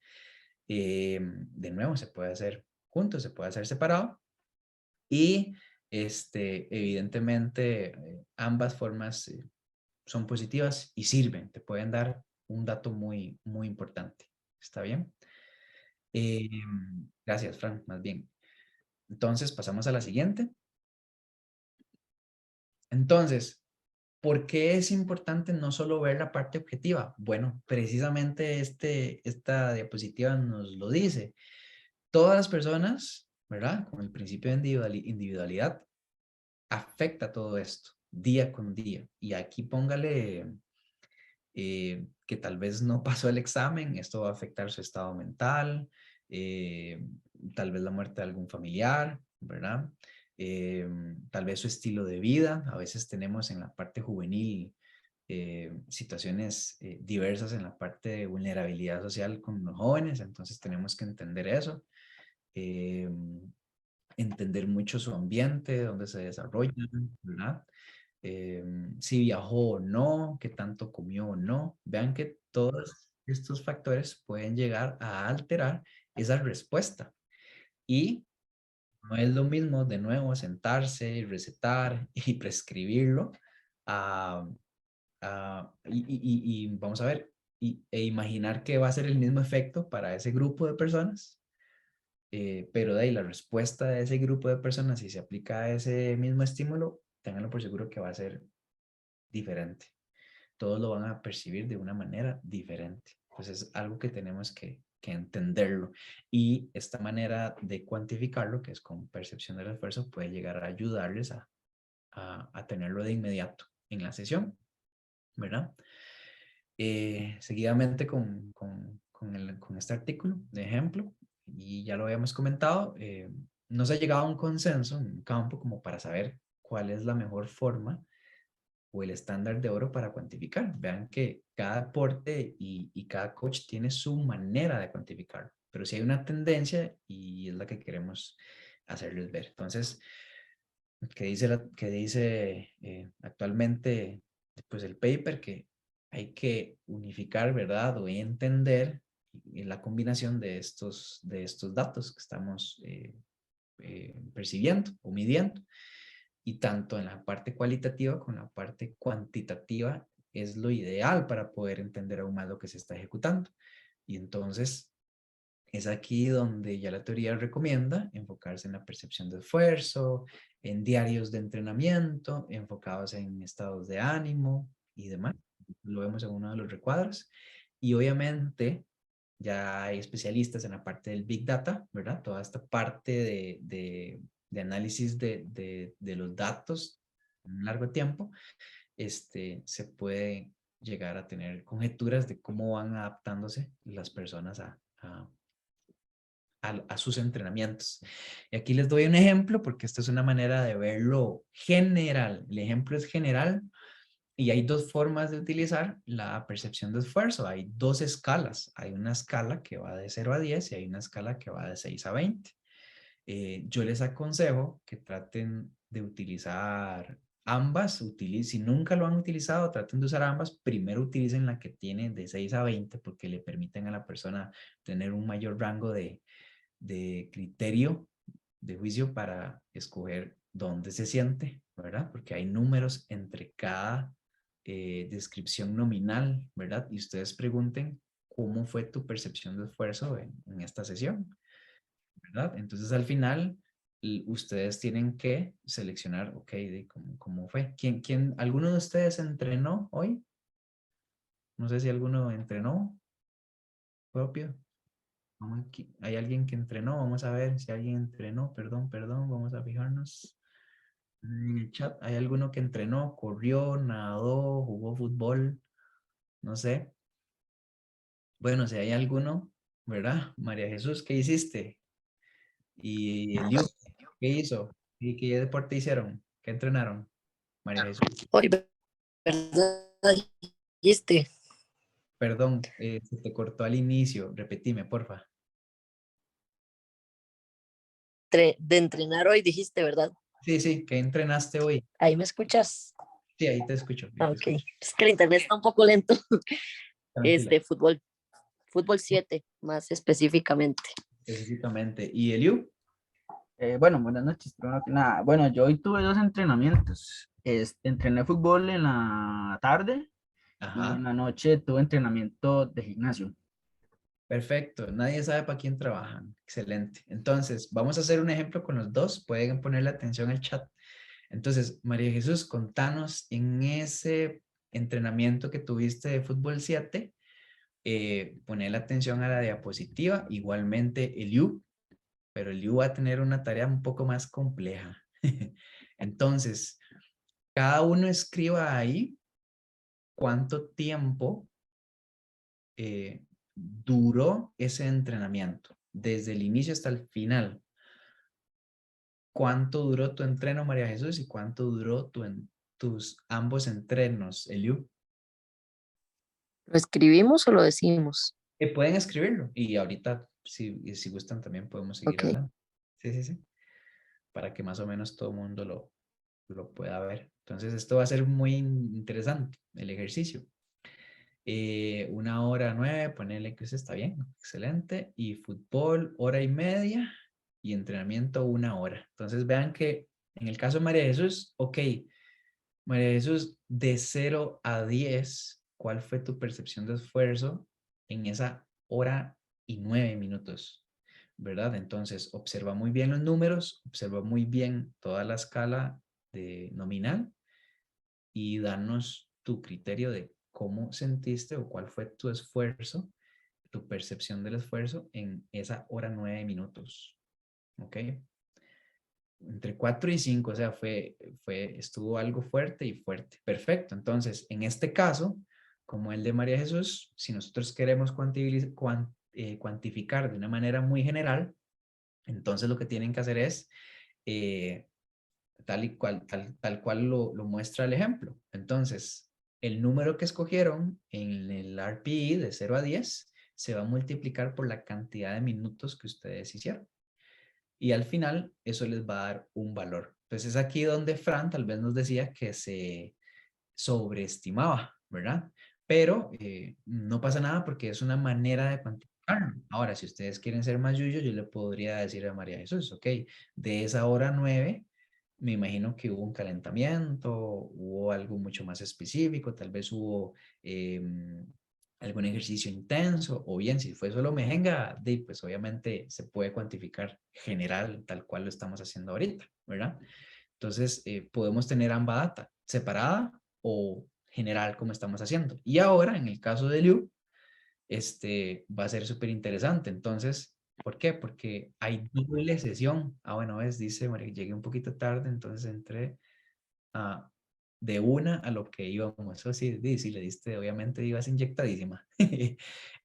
De nuevo, se puede hacer juntos, se puede hacer separado. Y evidentemente ambas formas son positivas y sirven, te pueden dar un dato muy, muy importante. ¿Está bien? Gracias, Fran, más bien. Entonces, pasamos a la siguiente. Entonces, ¿por qué es importante no solo ver la parte objetiva? Bueno, precisamente esta diapositiva nos lo dice. Todas las personas, ¿verdad? Con el principio de individualidad, afecta todo esto día con día. Y aquí póngale que tal vez no pasó el examen, esto va a afectar su estado mental, tal vez la muerte de algún familiar, ¿verdad? Tal vez su estilo de vida. A veces tenemos en la parte juvenil situaciones diversas en la parte de vulnerabilidad social con los jóvenes, entonces tenemos que entender eso. Entender mucho su ambiente, dónde se desarrollan, ¿verdad? Si viajó o no, qué tanto comió o no. Vean que todos estos factores pueden llegar a alterar esa respuesta. Y no es lo mismo, de nuevo, sentarse, recetar y prescribirlo y vamos a ver, e imaginar que va a ser el mismo efecto para ese grupo de personas, pero de ahí la respuesta de ese grupo de personas, si se aplica a ese mismo estímulo, ténganlo por seguro que va a ser diferente. Todos lo van a percibir de una manera diferente. Entonces es algo que tenemos que entenderlo. Y esta manera de cuantificarlo, que es con percepción del esfuerzo, puede llegar a ayudarles a tenerlo de inmediato en la sesión, ¿verdad? Seguidamente con este artículo de ejemplo, y ya lo habíamos comentado, no se ha llegado a un consenso en un campo como para saber cuál es la mejor forma o el estándar de oro para cuantificar. Vean que cada aporte y cada coach tiene su manera de cuantificarlo, pero sí hay una tendencia y es la que queremos hacerles ver. Entonces, ¿qué dice actualmente pues el paper? Que hay que unificar, ¿verdad? O entender la combinación de estos datos que estamos percibiendo o midiendo. Y tanto en la parte cualitativa como en la parte cuantitativa es lo ideal para poder entender aún más lo que se está ejecutando. Y entonces es aquí donde ya la teoría recomienda enfocarse en la percepción de esfuerzo, en diarios de entrenamiento, enfocados en estados de ánimo y demás. Lo vemos en uno de los recuadros. Y obviamente ya hay especialistas en la parte del Big Data, ¿verdad? Toda esta parte de análisis de los datos en un largo tiempo, se puede llegar a tener conjeturas de cómo van adaptándose las personas a sus entrenamientos. Y aquí les doy un ejemplo porque esta es una manera de verlo general. El ejemplo es general y hay dos formas de utilizar la percepción de esfuerzo. Hay dos escalas. Hay una escala que va de 0 a 10 y hay una escala que va de 6 a 20. Yo les aconsejo que traten de utilizar ambas. Si nunca lo han utilizado, traten de usar ambas. Primero utilicen la que tiene de 6 a 20 porque le permiten a la persona tener un mayor rango de criterio, de juicio para escoger dónde se siente, ¿verdad? Porque hay números entre cada descripción nominal, ¿verdad? Y ustedes pregunten cómo fue tu percepción de esfuerzo en esta sesión, ¿verdad? Entonces al final ustedes tienen que seleccionar, ok, cómo fue. ¿Alguno de ustedes entrenó hoy? No sé si alguno entrenó propio. Hay alguien que entrenó, vamos a ver si alguien entrenó, perdón, vamos a fijarnos en el chat. ¿Hay alguno que entrenó, corrió, nadó, jugó fútbol? No sé. Bueno, si hay alguno, ¿verdad? María Jesús, ¿qué hiciste? Y Eliu, ¿qué hizo? ¿Y qué deporte hicieron? ¿Qué entrenaron? María Jesús, Hoy, ¿verdad? Dijiste, perdón, se te cortó al inicio, repetime, porfa. de entrenar hoy, dijiste, ¿verdad? Sí, sí, ¿qué entrenaste hoy? Ahí me escuchas. Sí, ahí te escucho. Ah, ok. Es que el internet está un poco lento. Tranquila. Fútbol 7, más específicamente. Específicamente. ¿Y Eliu? Bueno, buenas noches. Primero que nada. Bueno, yo hoy tuve dos entrenamientos. Entrené fútbol en la tarde y en Ajá, la noche tuve entrenamiento de gimnasio. perfecto. Nadie sabe para quién trabajan. Excelente. Entonces, vamos a hacer un ejemplo con los dos. Pueden ponerle atención al chat. Entonces, María Jesús, contanos en ese entrenamiento que tuviste de fútbol 7, poner atención a la diapositiva. Igualmente, Eliu, pero Eliu va a tener una tarea un poco más compleja. Entonces, cada uno escriba ahí cuánto tiempo duró ese entrenamiento, desde el inicio hasta el final. ¿Cuánto duró tu entreno, María Jesús? ¿Y cuánto duró tus ambos entrenos, Eliu? ¿Lo escribimos o lo decimos? Pueden escribirlo y ahorita, si gustan, también podemos seguir Ok. hablando. Sí, sí, sí. Para que más o menos todo el mundo lo pueda ver. Entonces, esto va a ser muy interesante, el ejercicio. 1 hora 9, ponerle que eso está bien, excelente. Y fútbol, 1 hora y media. Y entrenamiento, 1 hora. Entonces, vean que en el caso de María Jesús, ok, María Jesús, de 0 a 10, ¿cuál fue tu percepción de esfuerzo en esa 1 y 9 minutos? ¿Verdad? Entonces, observa muy bien los números, observa muy bien toda la escala de nominal y danos tu criterio de cómo sentiste o cuál fue tu esfuerzo, tu percepción del esfuerzo en esa 1 9 minutos. ¿Ok? Entre 4 y 5, o sea, estuvo algo fuerte y fuerte. Perfecto. Entonces, en este caso, como el de María Jesús, si nosotros queremos cuantificar de una manera muy general, entonces lo que tienen que hacer es tal cual lo muestra el ejemplo. Entonces, el número que escogieron en el RPI de 0 a 10 se va a multiplicar por la cantidad de minutos que ustedes hicieron. Y al final, eso les va a dar un valor. Entonces, es aquí donde Fran tal vez nos decía que se sobreestimaba, ¿verdad? Pero no pasa nada porque es una manera de cuantificarlo. Ahora, si ustedes quieren ser más yuyos, yo le podría decir a María Jesús, ok, de esa 1 hora 9, me imagino que hubo un calentamiento, hubo algo mucho más específico, tal vez hubo algún ejercicio intenso, o bien si fue solo mejenga, pues obviamente se puede cuantificar general, tal cual lo estamos haciendo ahorita, ¿verdad? Entonces, podemos tener ambas data, separada o general, como estamos haciendo. Y ahora, en el caso de Liu, va a ser súper interesante. Entonces, ¿por qué? Porque hay doble sesión. Bueno, dice, María, llegué un poquito tarde, entonces entré de una a lo que íbamos. Eso sí, si le diste, obviamente ibas inyectadísima.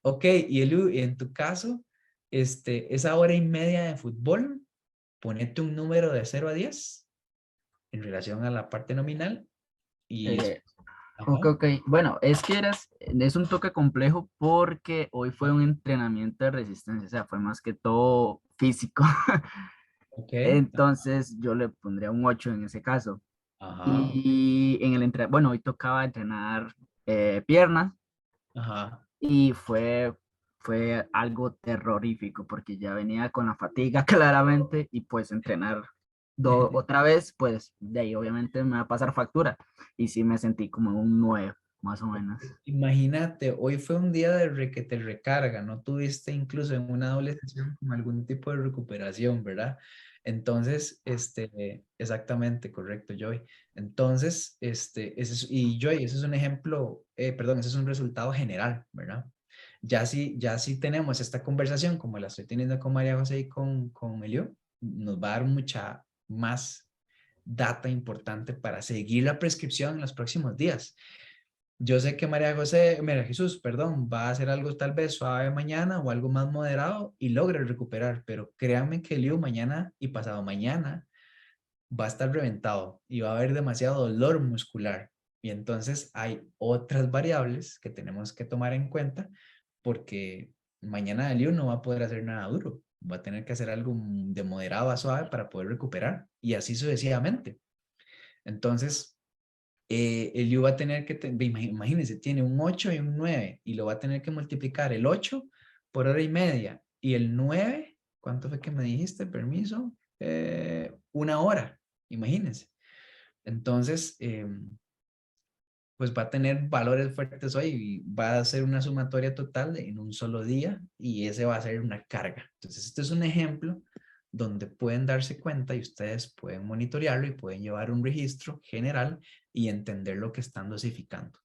Ok, y Eliu, en tu caso, esa 1 hora y media de fútbol, ponete un número de 0 a 10 en relación a la parte nominal y Eh, ajá, ok. Bueno, es un toque complejo porque hoy fue un entrenamiento de resistencia, o sea, fue más que todo físico. ok, Entonces yo le pondría un 8 en ese caso. ajá, Y en el bueno, hoy tocaba entrenar piernas ajá. y fue algo terrorífico porque ya venía con la fatiga claramente y pues entrenar otra vez, pues de ahí obviamente me va a pasar factura y sí me sentí como un 9 más o menos. Imagínate, hoy fue un día de que te recarga, no tuviste incluso en una doble sesión como algún tipo de recuperación, ¿verdad? Entonces, exactamente, correcto, Joy. Entonces, y Joy, ese es un ejemplo, perdón, ese es un resultado general, ¿verdad? Ya si tenemos esta conversación como la estoy teniendo con María José y con Elio, nos va a dar mucha más data importante para seguir la prescripción en los próximos días. Yo sé que María Jesús, perdón, va a hacer algo tal vez suave mañana o algo más moderado y logre recuperar, pero créanme que Liu mañana y pasado mañana va a estar reventado y va a haber demasiado dolor muscular. Y entonces hay otras variables que tenemos que tomar en cuenta porque mañana Liu no va a poder hacer nada duro, va a tener que hacer algo de moderado a suave para poder recuperar y así sucesivamente. Entonces, el U va a tener que, imagínense, tiene un 8 y un 9 y lo va a tener que multiplicar el 8 por 1 hora y media y el 9, ¿cuánto fue que me dijiste? Permiso, 1 hora, imagínense. Entonces, pues va a tener valores fuertes hoy y va a ser una sumatoria total en un solo día y ese va a ser una carga. Entonces, este es un ejemplo donde pueden darse cuenta y ustedes pueden monitorearlo y pueden llevar un registro general y entender lo que están dosificando.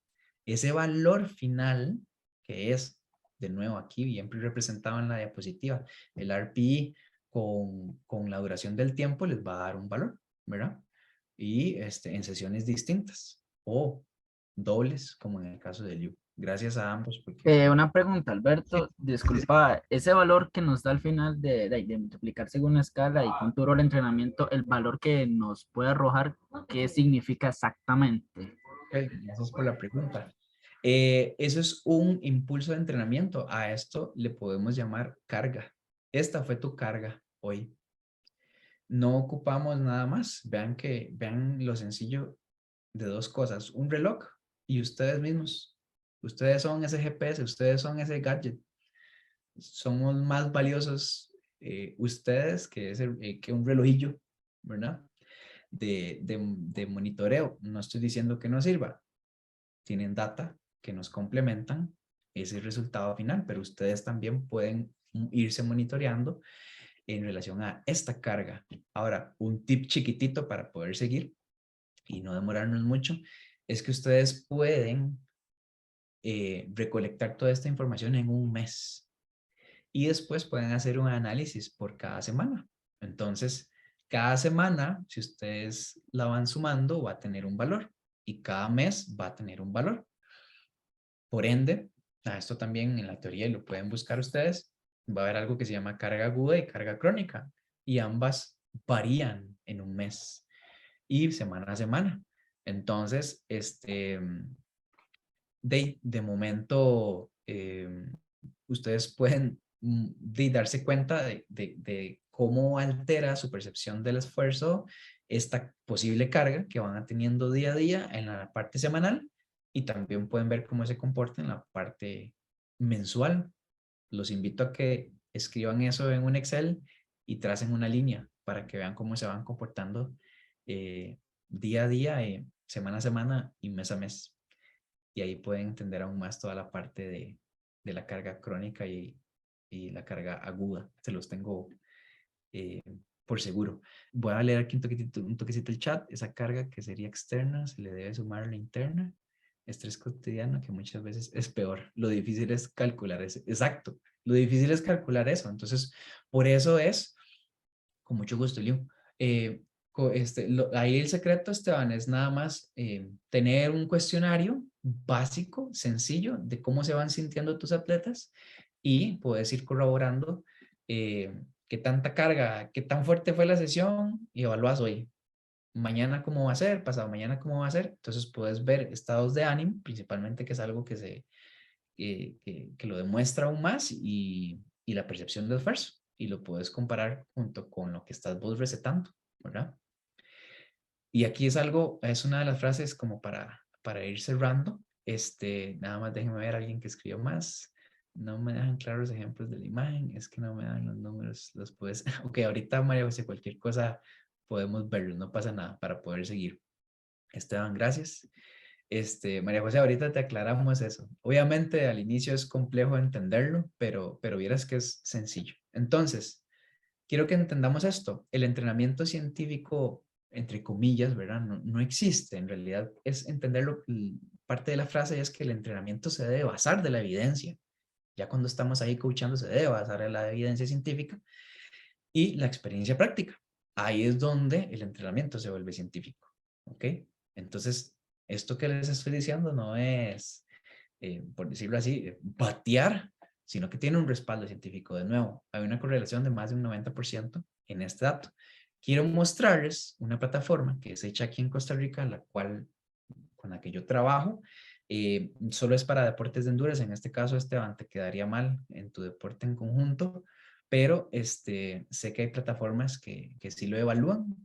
Ese valor final, que es, de nuevo aquí, bien representado en la diapositiva, el RPI con la duración del tiempo les va a dar un valor, ¿verdad? Y en sesiones distintas. O dobles, como en el caso de Liu. Gracias a ambos. Porque Una pregunta, Alberto, disculpa, ese valor que nos da al final de multiplicar según la escala y cuánto duró el entrenamiento, el valor que nos puede arrojar, ¿qué significa exactamente? Ok, gracias por la pregunta. Eso es un impulso de entrenamiento. A esto le podemos llamar carga. Esta fue tu carga hoy. No ocupamos nada más. Vean lo sencillo de dos cosas. Un reloj y ustedes mismos. Ustedes son ese GPS, ustedes son ese gadget. Somos más valiosos ustedes que un relojillo, ¿verdad? De monitoreo. No estoy diciendo que no sirva. Tienen data que nos complementan ese resultado final, pero ustedes también pueden irse monitoreando en relación a esta carga. Ahora, un tip chiquitito para poder seguir y no demorarnos mucho, es que ustedes pueden recolectar toda esta información en un mes y después pueden hacer un análisis por cada semana. Entonces, cada semana, si ustedes la van sumando, va a tener un valor y cada mes va a tener un valor. Por ende, esto también en la teoría lo pueden buscar ustedes, va a haber algo que se llama carga aguda y carga crónica y ambas varían en un mes y semana a semana. Entonces, de momento, ustedes pueden darse cuenta de cómo altera su percepción del esfuerzo esta posible carga que van teniendo día a día en la parte semanal y también pueden ver cómo se comporta en la parte mensual. Los invito a que escriban eso en un Excel y tracen una línea para que vean cómo se van comportando día a día, semana a semana y mes a mes. Y ahí pueden entender aún más toda la parte de la carga crónica y la carga aguda. Se los tengo por seguro. Voy a leer aquí un toquecito el chat. Esa carga que sería externa se le debe sumar a la interna. Estrés cotidiano que muchas veces es peor. Lo difícil es calcular eso. Exacto. Lo difícil es calcular eso. Entonces, por eso es, con mucho gusto, Liu. Ahí el secreto, Esteban, es nada más tener un cuestionario básico, sencillo, de cómo se van sintiendo tus atletas y puedes ir corroborando qué tanta carga, qué tan fuerte fue la sesión y evalúas hoy. Mañana cómo va a ser, pasado mañana cómo va a ser. Entonces puedes ver estados de ánimo, principalmente, que es algo que lo demuestra aún más y la percepción de esfuerzo. Y lo puedes comparar junto con lo que estás vos recetando, ¿verdad? Y aquí es una de las frases como para ir cerrando. Nada más déjenme ver a alguien que escribió más. No me dejan claros ejemplos de la imagen, es que no me dan los números, los puedes... Ok, ahorita María José, cualquier cosa podemos verlo, no pasa nada para poder seguir. Esteban, gracias. María José, ahorita te aclaramos eso. Obviamente al inicio es complejo entenderlo, pero vieras que es sencillo. Entonces, quiero que entendamos esto. El entrenamiento científico, entre comillas, ¿verdad? No existe. En realidad es entenderlo. Parte de la frase es que el entrenamiento se debe basar de la evidencia. Ya cuando estamos ahí coachando se debe basar en la evidencia científica y la experiencia práctica. Ahí es donde el entrenamiento se vuelve científico. ¿Ok? Entonces, esto que les estoy diciendo no es, por decirlo así, batear, sino que tiene un respaldo científico. De nuevo, hay una correlación de más de un 90% en este dato. Quiero mostrarles una plataforma que es hecha aquí en Costa Rica, con la que yo trabajo. Solo es para deportes de endurance. En este caso, Esteban, te quedaría mal en tu deporte en conjunto, pero sé que hay plataformas que sí lo evalúan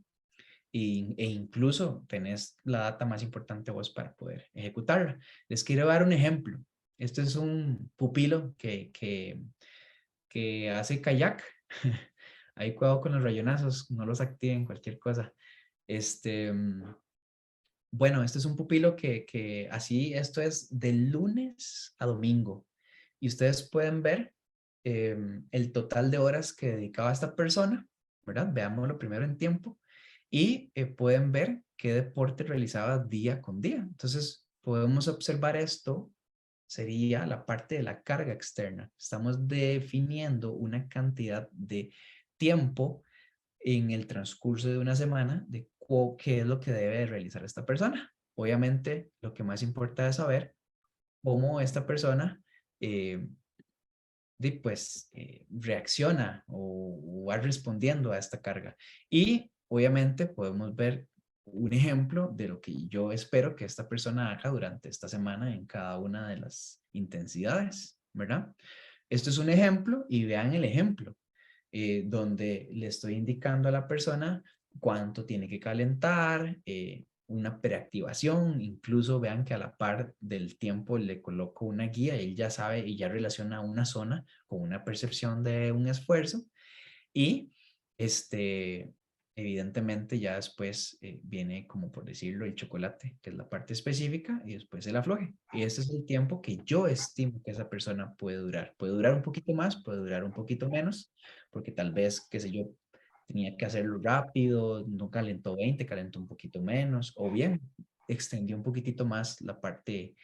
e incluso tenés la data más importante vos para poder ejecutarla. Les quiero dar un ejemplo. Este es un pupilo que hace kayak. Ahí cuidado con los rayonazos, no los activen, cualquier cosa. Bueno, este es un pupilo que así, esto es de lunes a domingo. Y ustedes pueden ver el total de horas que dedicaba esta persona, ¿verdad? Veámoslo primero en tiempo. Y pueden ver qué deporte realizaba día con día. Entonces, podemos observar esto, sería la parte de la carga externa. Estamos definiendo una cantidad de tiempo en el transcurso de una semana de qué es lo que debe realizar esta persona. obviamente lo que más importa es saber cómo esta persona reacciona o va respondiendo a esta carga. Y obviamente podemos ver un ejemplo de lo que yo espero que esta persona haga durante esta semana en cada una de las intensidades, ¿verdad? Esto es un ejemplo y vean el ejemplo, donde le estoy indicando a la persona cuánto tiene que calentar, una preactivación, incluso vean que a la par del tiempo le coloco una guía, él ya sabe y ya relaciona una zona con una percepción de un esfuerzo y evidentemente ya después viene, como por decirlo, el chocolate, que es la parte específica, y después el afloje. Y este es el tiempo que yo estimo que esa persona puede durar. Puede durar un poquito más, puede durar un poquito menos, porque tal vez, qué sé yo, tenía que hacerlo rápido, no calentó 20, calentó un poquito menos, o bien extendió un poquitito más la parte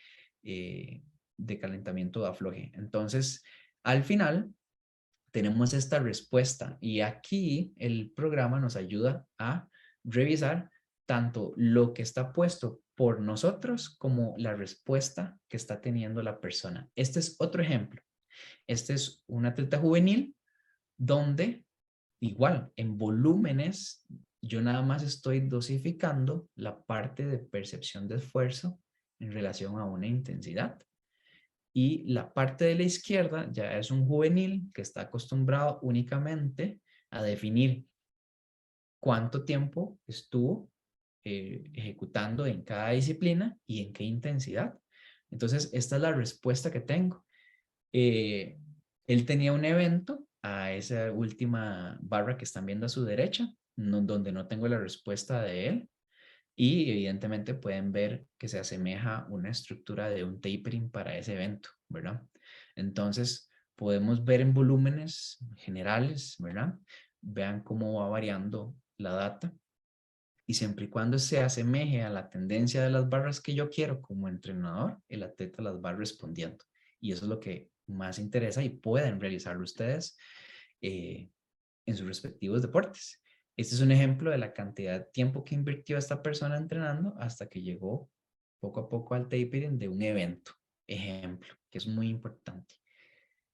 de calentamiento de afloje. Entonces, al final, tenemos esta respuesta y aquí el programa nos ayuda a revisar tanto lo que está puesto por nosotros como la respuesta que está teniendo la persona. Este es otro ejemplo. Este es un atleta juvenil donde igual en volúmenes yo nada más estoy dosificando la parte de percepción de esfuerzo en relación a una intensidad. Y la parte de la izquierda ya es un juvenil que está acostumbrado únicamente a definir cuánto tiempo estuvo ejecutando en cada disciplina y en qué intensidad. Entonces, esta es la respuesta que tengo. Él tenía un evento a esa última barra que están viendo a su derecha, donde no tengo la respuesta de él. Y evidentemente pueden ver que se asemeja una estructura de un tapering para ese evento, ¿verdad? Entonces, podemos ver en volúmenes generales, ¿verdad? Vean cómo va variando la data. Y siempre y cuando se asemeje a la tendencia de las barras que yo quiero como entrenador, el atleta las va respondiendo. Y eso es lo que más interesa y pueden realizarlo ustedes en sus respectivos deportes. Este es un ejemplo de la cantidad de tiempo que invirtió esta persona entrenando hasta que llegó poco a poco al tapering de un evento. Ejemplo, que es muy importante.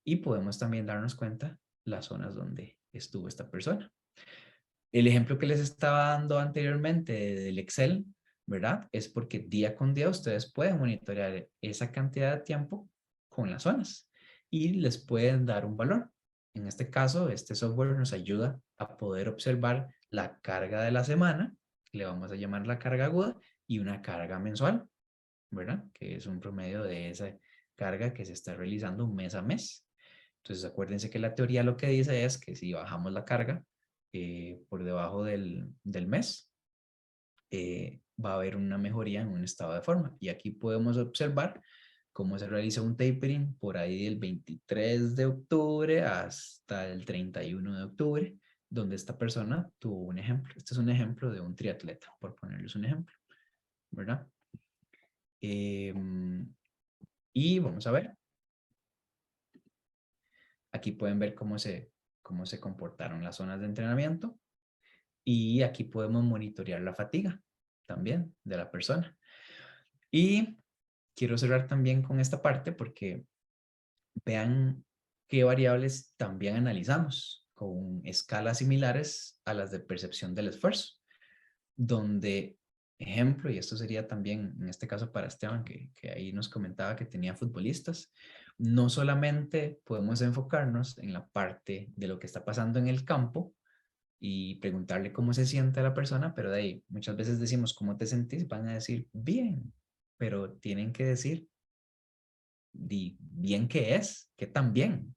Y podemos también darnos cuenta las zonas donde estuvo esta persona. El ejemplo que les estaba dando anteriormente del Excel, ¿verdad? Es porque día con día ustedes pueden monitorear esa cantidad de tiempo con las zonas y les pueden dar un valor. En este caso, este software nos ayuda a poder observar la carga de la semana, que le vamos a llamar la carga aguda, y una carga mensual, ¿verdad? Que es un promedio de esa carga que se está realizando mes a mes. Entonces, acuérdense que la teoría lo que dice es que si bajamos la carga por debajo del mes, va a haber una mejoría en un estado de forma. Y aquí podemos observar cómo se realiza un tapering por ahí del 23 de octubre hasta el 31 de octubre, donde esta persona tuvo un ejemplo. Este es un ejemplo de un triatleta, por ponerles un ejemplo, ¿verdad? Y vamos a ver. Aquí pueden ver cómo se comportaron las zonas de entrenamiento. Y aquí podemos monitorear la fatiga también de la persona. Y quiero cerrar también con esta parte porque vean qué variables también analizamos con escalas similares a las de percepción del esfuerzo, donde, ejemplo, y esto sería también en este caso para Esteban, que ahí nos comentaba que tenía futbolistas, no solamente podemos enfocarnos en la parte de lo que está pasando en el campo, y preguntarle cómo se siente la persona, pero de ahí muchas veces decimos, ¿cómo te sentís? Van a decir, bien, pero tienen que decir, bien qué es, qué tan bien.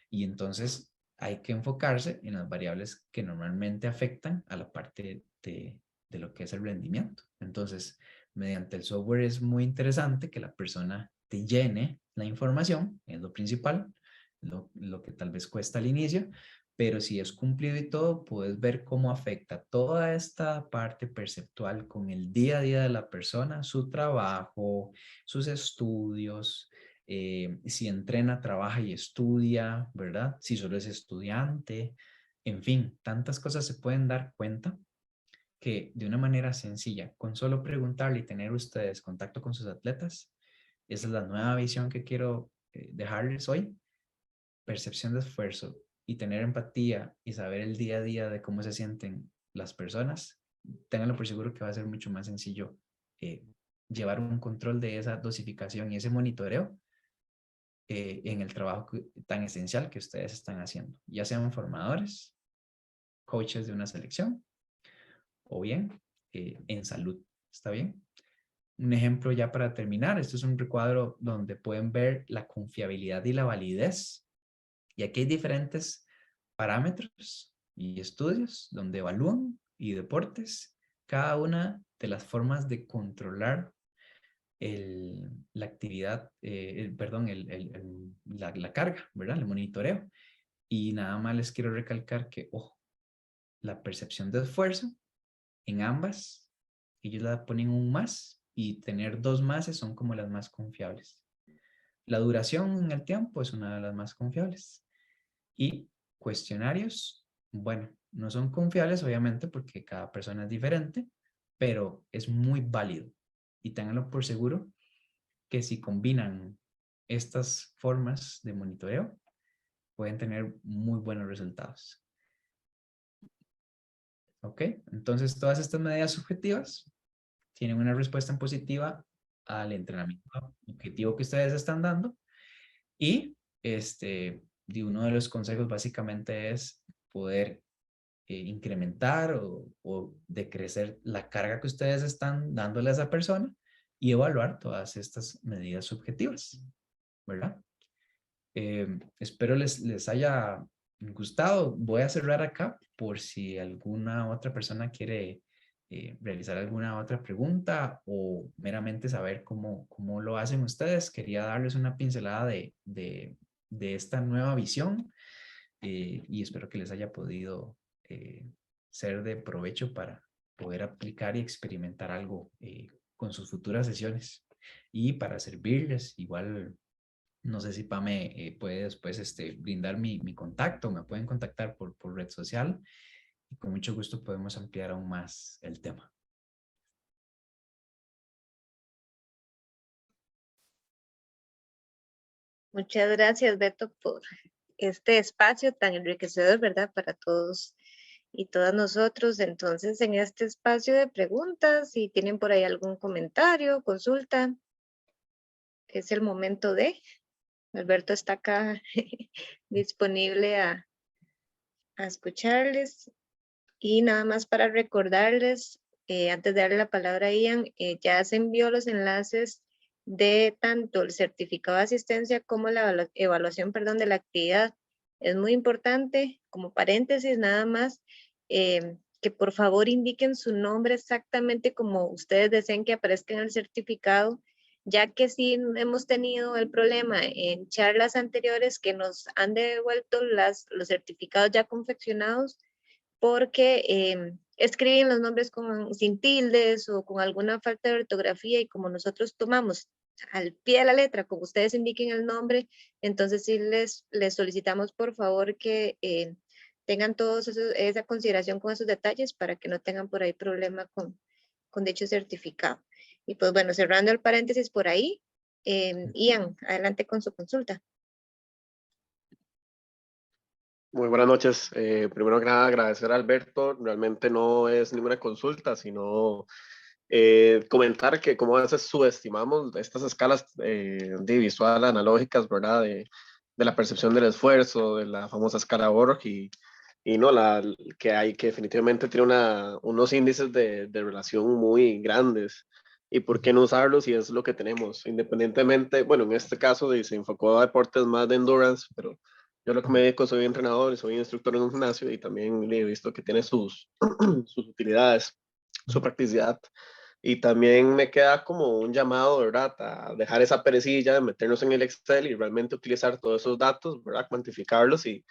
Y entonces hay que enfocarse en las variables que normalmente afectan a la parte de lo que es el rendimiento. Entonces, mediante el software es muy interesante que la persona te llene la información, es lo principal, lo que tal vez cuesta al inicio, pero si es cumplido y todo, puedes ver cómo afecta toda esta parte perceptual con el día a día de la persona, su trabajo, sus estudios, si entrena, trabaja y estudia, ¿verdad? Si solo es estudiante, en fin, tantas cosas se pueden dar cuenta que de una manera sencilla, con solo preguntarle y tener ustedes contacto con sus atletas, esa es la nueva visión que quiero dejarles hoy. Percepción de esfuerzo y tener empatía y saber el día a día de cómo se sienten las personas, ténganlo por seguro que va a ser mucho más sencillo llevar un control de esa dosificación y ese monitoreo en el trabajo tan esencial que ustedes están haciendo, ya sean formadores, coaches de una selección o bien en salud. ¿Está bien? Un ejemplo ya para terminar, esto es un recuadro donde pueden ver la confiabilidad y la validez. Y aquí hay diferentes parámetros y estudios donde evalúan y deportes cada una de las formas de controlar la actividad, la carga, ¿verdad? El monitoreo. Y nada más les quiero recalcar que, ojo, la percepción de esfuerzo en ambas, ellos la ponen un más y tener dos máses son como las más confiables. La duración en el tiempo es una de las más confiables. Y cuestionarios, bueno, no son confiables obviamente porque cada persona es diferente, pero es muy válido. Y ténganlo por seguro que si combinan estas formas de monitoreo, pueden tener muy buenos resultados. ¿Ok? Entonces, todas estas medidas subjetivas tienen una respuesta en positiva al entrenamiento objetivo que ustedes están dando. Y uno de los consejos básicamente es poder incrementar o decrecer la carga que ustedes están dándole a esa persona y evaluar todas estas medidas subjetivas, ¿verdad? Espero les haya gustado. Voy a cerrar acá por si alguna otra persona quiere realizar alguna otra pregunta o meramente saber cómo lo hacen ustedes. Quería darles una pincelada de esta nueva visión y espero que les haya podido ser de provecho para poder aplicar y experimentar algo con sus futuras sesiones. Y para servirles, igual, no sé si Pame puede después brindar mi contacto, me pueden contactar por red social y con mucho gusto podemos ampliar aún más el tema. Muchas gracias, Beto, por este espacio tan enriquecedor, ¿verdad? Para todos y todas nosotros. Entonces, en este espacio de preguntas, si tienen por ahí algún comentario, consulta, es el momento de. Alberto está acá disponible a escucharles. Y nada más para recordarles, antes de darle la palabra a Ian, ya se envió los enlaces de tanto el certificado de asistencia como la evaluación, de la actividad. Es muy importante, como paréntesis nada más, que por favor indiquen su nombre exactamente como ustedes deseen que aparezca en el certificado, ya que sí hemos tenido el problema en charlas anteriores que nos han devuelto los certificados ya confeccionados porque escriben los nombres sin tildes o con alguna falta de ortografía, y como nosotros tomamos al pie de la letra, como ustedes indiquen el nombre, entonces sí les solicitamos por favor que tengan todos esa consideración con esos detalles para que no tengan por ahí problema con dicho certificado. Y pues bueno, cerrando el paréntesis por ahí, Ian, adelante con su consulta. Muy buenas noches. Primero que nada, agradecer a Alberto. Realmente no es ninguna consulta, sino comentar que como a veces subestimamos estas escalas de visual analógicas, ¿verdad? De la percepción del esfuerzo, de la famosa escala Borg y no, que definitivamente tiene unos índices de relación muy grandes. ¿Y por qué no usarlos si es lo que tenemos? Independientemente, bueno, en este caso se enfocó a deportes más de endurance, pero yo lo que me dedico, soy entrenador, soy instructor en un gimnasio y también he visto que tiene sus utilidades, su practicidad. Y también me queda como un llamado, ¿verdad? A dejar esa perecilla de meternos en el Excel y realmente utilizar todos esos datos, ¿verdad? Cuantificarlos y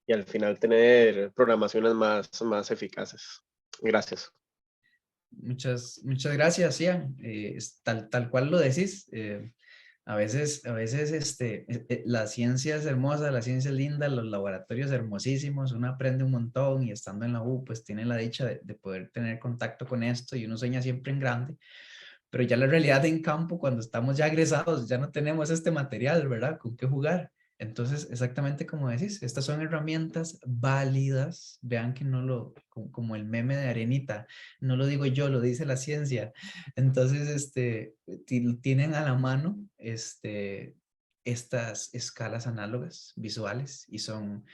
al final tener programaciones más eficaces. Gracias. Muchas gracias, Ian. Tal cual lo decís. A veces la ciencia es hermosa, la ciencia es linda, los laboratorios hermosísimos, uno aprende un montón y estando en la U, pues tiene la dicha de poder tener contacto con esto y uno sueña siempre en grande, pero ya la realidad en campo, cuando estamos ya egresados, ya no tenemos este material, ¿verdad? ¿Con qué jugar? Entonces, exactamente como decís, estas son herramientas válidas, vean que no como el meme de Arenita, no lo digo yo, lo dice la ciencia. Entonces, tienen a la mano, estas escalas análogas visuales y son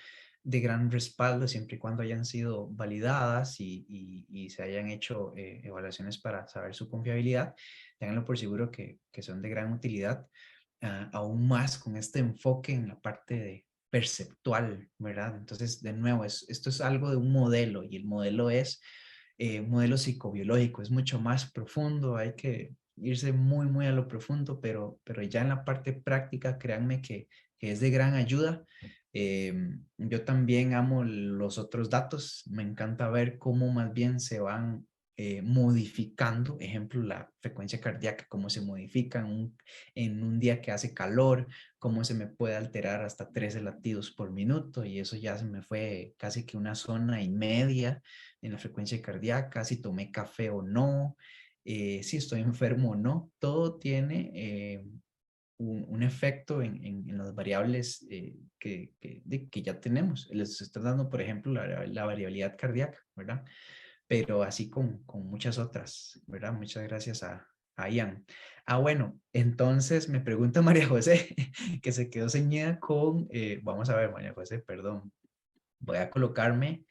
de gran respaldo siempre y cuando hayan sido validadas y se hayan hecho evaluaciones para saber su confiabilidad. Ténganlo por seguro que son de gran utilidad, aún más con este enfoque en la parte de perceptual, ¿verdad? Entonces, de nuevo, esto es algo de un modelo y el modelo es modelo psicobiológico, es mucho más profundo, hay que irse muy, muy a lo profundo, pero ya en la parte práctica, créanme que es de gran ayuda. Yo también amo los otros datos, me encanta ver cómo más bien se van modificando, ejemplo, la frecuencia cardíaca, cómo se modifica en un día que hace calor, cómo se me puede alterar hasta 13 latidos por minuto y eso ya se me fue casi que una zona y media en la frecuencia cardíaca, si tomé café o no, si estoy enfermo o no, todo tiene un efecto en las variables que ya tenemos. Les estoy dando, por ejemplo, la variabilidad cardíaca, ¿verdad? Pero así con muchas otras, ¿verdad? Muchas gracias a Ian. Bueno, entonces me pregunta María José, que se quedó ceñida con, vamos a ver, María José, perdón, voy a colocarme,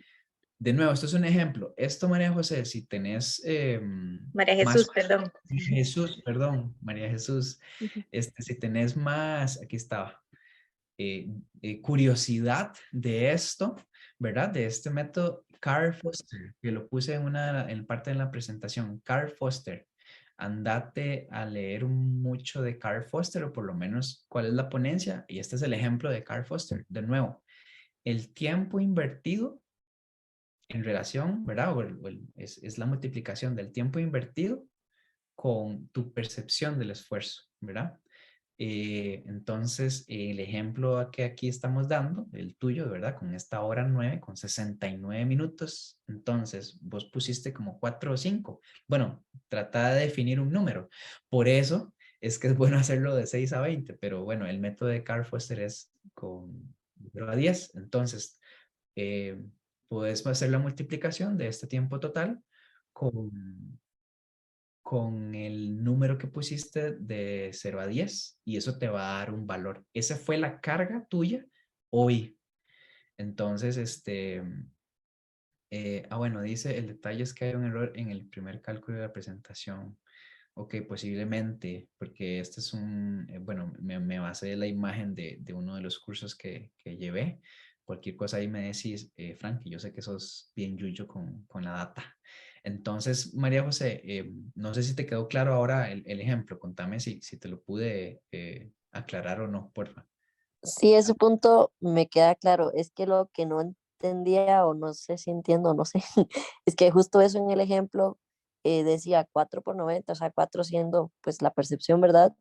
de nuevo, esto es un ejemplo. Esto, María José, si tenés María más, Jesús, perdón. Jesús, perdón, María Jesús, si tenés más, aquí estaba, curiosidad de esto, ¿verdad? De este método, Carl Foster, que lo puse en parte de la presentación, Carl Foster. Andate a leer mucho de Carl Foster o por lo menos cuál es la ponencia. Y este es el ejemplo de Carl Foster. De nuevo, el tiempo invertido en relación, ¿verdad? Es la multiplicación del tiempo invertido con tu percepción del esfuerzo, ¿verdad? Entonces, el ejemplo que aquí estamos dando, el tuyo, ¿verdad? Con esta hora 9, con 69 minutos. Entonces, vos pusiste como 4 o 5. Bueno, trata de definir un número. Por eso es que es bueno hacerlo de 6 a 20, pero bueno, el método de Carl Foster es con 0 a 10. Entonces, eh, puedes hacer la multiplicación de este tiempo total con el número que pusiste de 0 a 10 y eso te va a dar un valor. Esa fue la carga tuya hoy. Entonces, bueno, dice, el detalle es que hay un error en el primer cálculo de la presentación. Ok, posiblemente, porque este es bueno, me basé en la imagen de uno de los cursos que llevé. Cualquier cosa ahí me decís, Frank, yo sé que sos bien yuyo con la data. Entonces, María José, no sé si te quedó claro ahora el ejemplo. Contame si te lo pude aclarar o no, porfa. Sí, ese punto me queda claro. Es que lo que no entendía o no sé si entiendo, no sé, es que justo eso en el ejemplo decía 4 por 90, o sea, 4 siendo pues la percepción, ¿verdad?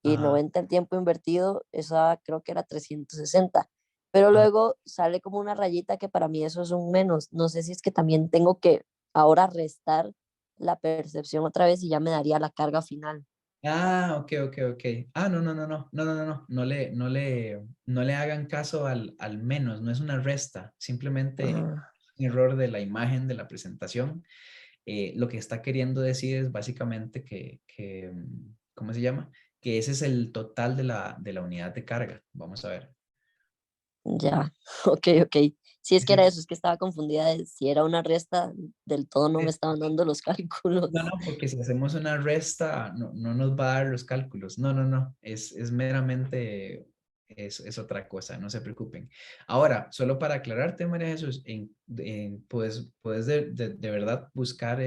Y Ajá. 90 el tiempo invertido, esa creo que era 360. Pero Ah, luego sale como una rayita que para mí eso es un menos. No sé si es que también tengo que ahora restar la percepción otra vez y ya me daría la carga final. ok, ok, ok. No le hagan caso al menos, no es una resta, simplemente Ah, un error de la imagen de la presentación. Lo que está queriendo decir es básicamente ¿cómo se llama? Que ese es el total de la unidad de carga. Vamos a ver. ya, ok, ok. Si es que era Sí, eso, es que estaba confundida de si era una resta, del todo no me sí. estaban dando los cálculos. No, no, porque si hacemos una resta, no nos va a dar los cálculos. No. Es meramente, es otra cosa, no se preocupen. Ahora, solo para aclararte, María Jesús, puedes de verdad buscar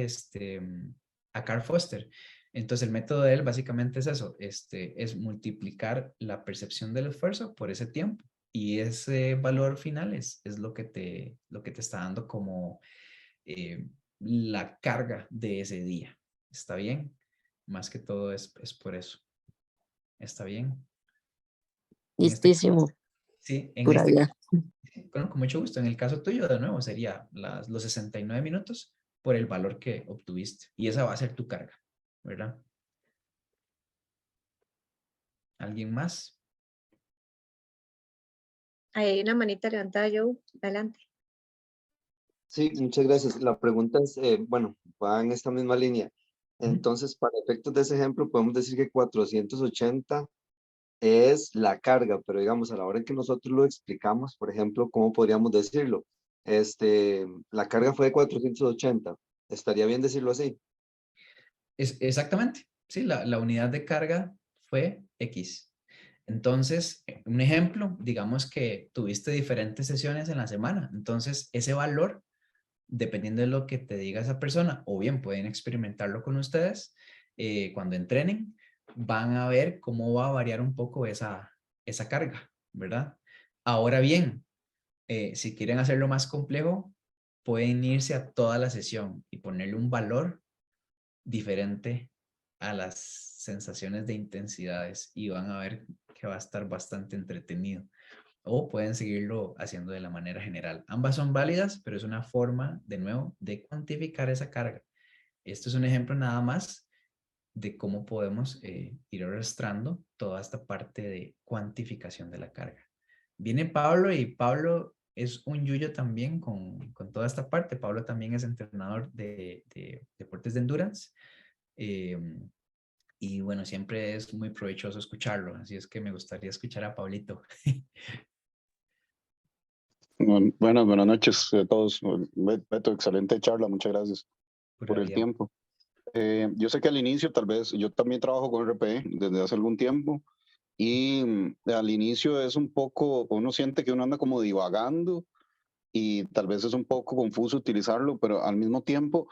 a Carl Foster. Entonces, el método de él básicamente es eso, es multiplicar la percepción del esfuerzo por ese tiempo. Y ese valor final es lo que te está dando como la carga de ese día. ¿Está bien? Más que todo es por eso. Está bien. Listísimo. Sí, en Por este allá. caso, con mucho gusto. En el caso tuyo, de nuevo, sería los 69 minutos por el valor que obtuviste. Y esa va a ser tu carga, ¿verdad? ¿Alguien más? Ahí hay una manita levantada, Joe. Adelante. Sí, muchas gracias. La pregunta es, bueno, va en esta misma línea. Entonces, para efectos de ese ejemplo, podemos decir que 480 es la carga, pero digamos, a la hora en que nosotros lo explicamos, por ejemplo, ¿cómo podríamos decirlo? La carga fue de 480. ¿Estaría bien decirlo así? Exactamente. Sí, la unidad de carga fue X. Entonces, un ejemplo, digamos que tuviste diferentes sesiones en la semana. Entonces, ese valor, dependiendo de lo que te diga esa persona, o bien pueden experimentarlo con ustedes, cuando entrenen, van a ver cómo va a variar un poco esa carga, ¿verdad? Ahora bien, si quieren hacerlo más complejo, pueden irse a toda la sesión y ponerle un valor diferente a las sensaciones de intensidades y van a ver que va a estar bastante entretenido. O pueden seguirlo haciendo de la manera general. Ambas son válidas, pero es una forma, de nuevo, de cuantificar esa carga. Esto es un ejemplo nada más de cómo podemos ir arrastrando toda esta parte de cuantificación de la carga. Viene Pablo y Pablo es un yuyo también con toda esta parte. Pablo también es entrenador de deportes de endurance. Y bueno, siempre es muy provechoso escucharlo, así es que me gustaría escuchar a Pablito. Buenas noches a todos. Beto, excelente charla, muchas gracias por el tiempo. Yo sé que al inicio, tal vez, yo también trabajo con RPE desde hace algún tiempo y al inicio es un poco, uno siente que uno anda como divagando y tal vez es un poco confuso utilizarlo, pero al mismo tiempo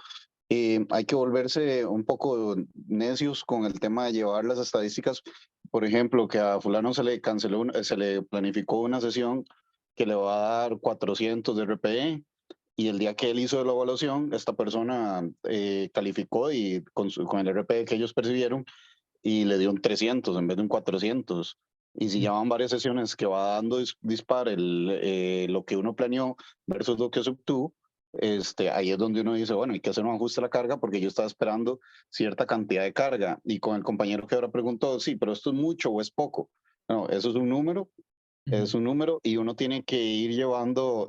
hay que volverse un poco necios con el tema de llevar las estadísticas. Por ejemplo, que a fulano se le canceló, se le planificó una sesión que le va a dar 400 de RPE y el día que él hizo la evaluación, esta persona calificó y con el RPE que ellos percibieron y le dio un 300 en vez de un 400. Y si llevan varias sesiones que va dando dispar lo que uno planeó versus lo que se obtuvo, ahí es donde uno dice, bueno, hay que hacer un ajuste a la carga porque yo estaba esperando cierta cantidad de carga. Y con el compañero que ahora preguntó, sí, pero esto es mucho o es poco. No, eso es un número, y uno tiene que ir llevando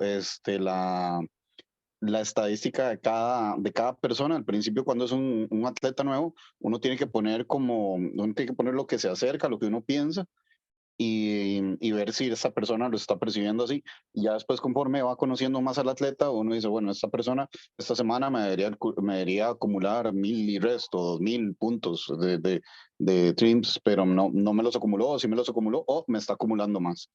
la estadística de cada persona. Al principio, cuando es un atleta nuevo, uno tiene que poner lo que se acerca a lo que uno piensa y ver si esa persona lo está percibiendo así. Y ya después, conforme va conociendo más al atleta, uno dice, bueno, esta persona esta semana me debería acumular 1000 y resto, 2000 puntos de trims, pero no me los acumuló, o si me los acumuló, o me está acumulando más.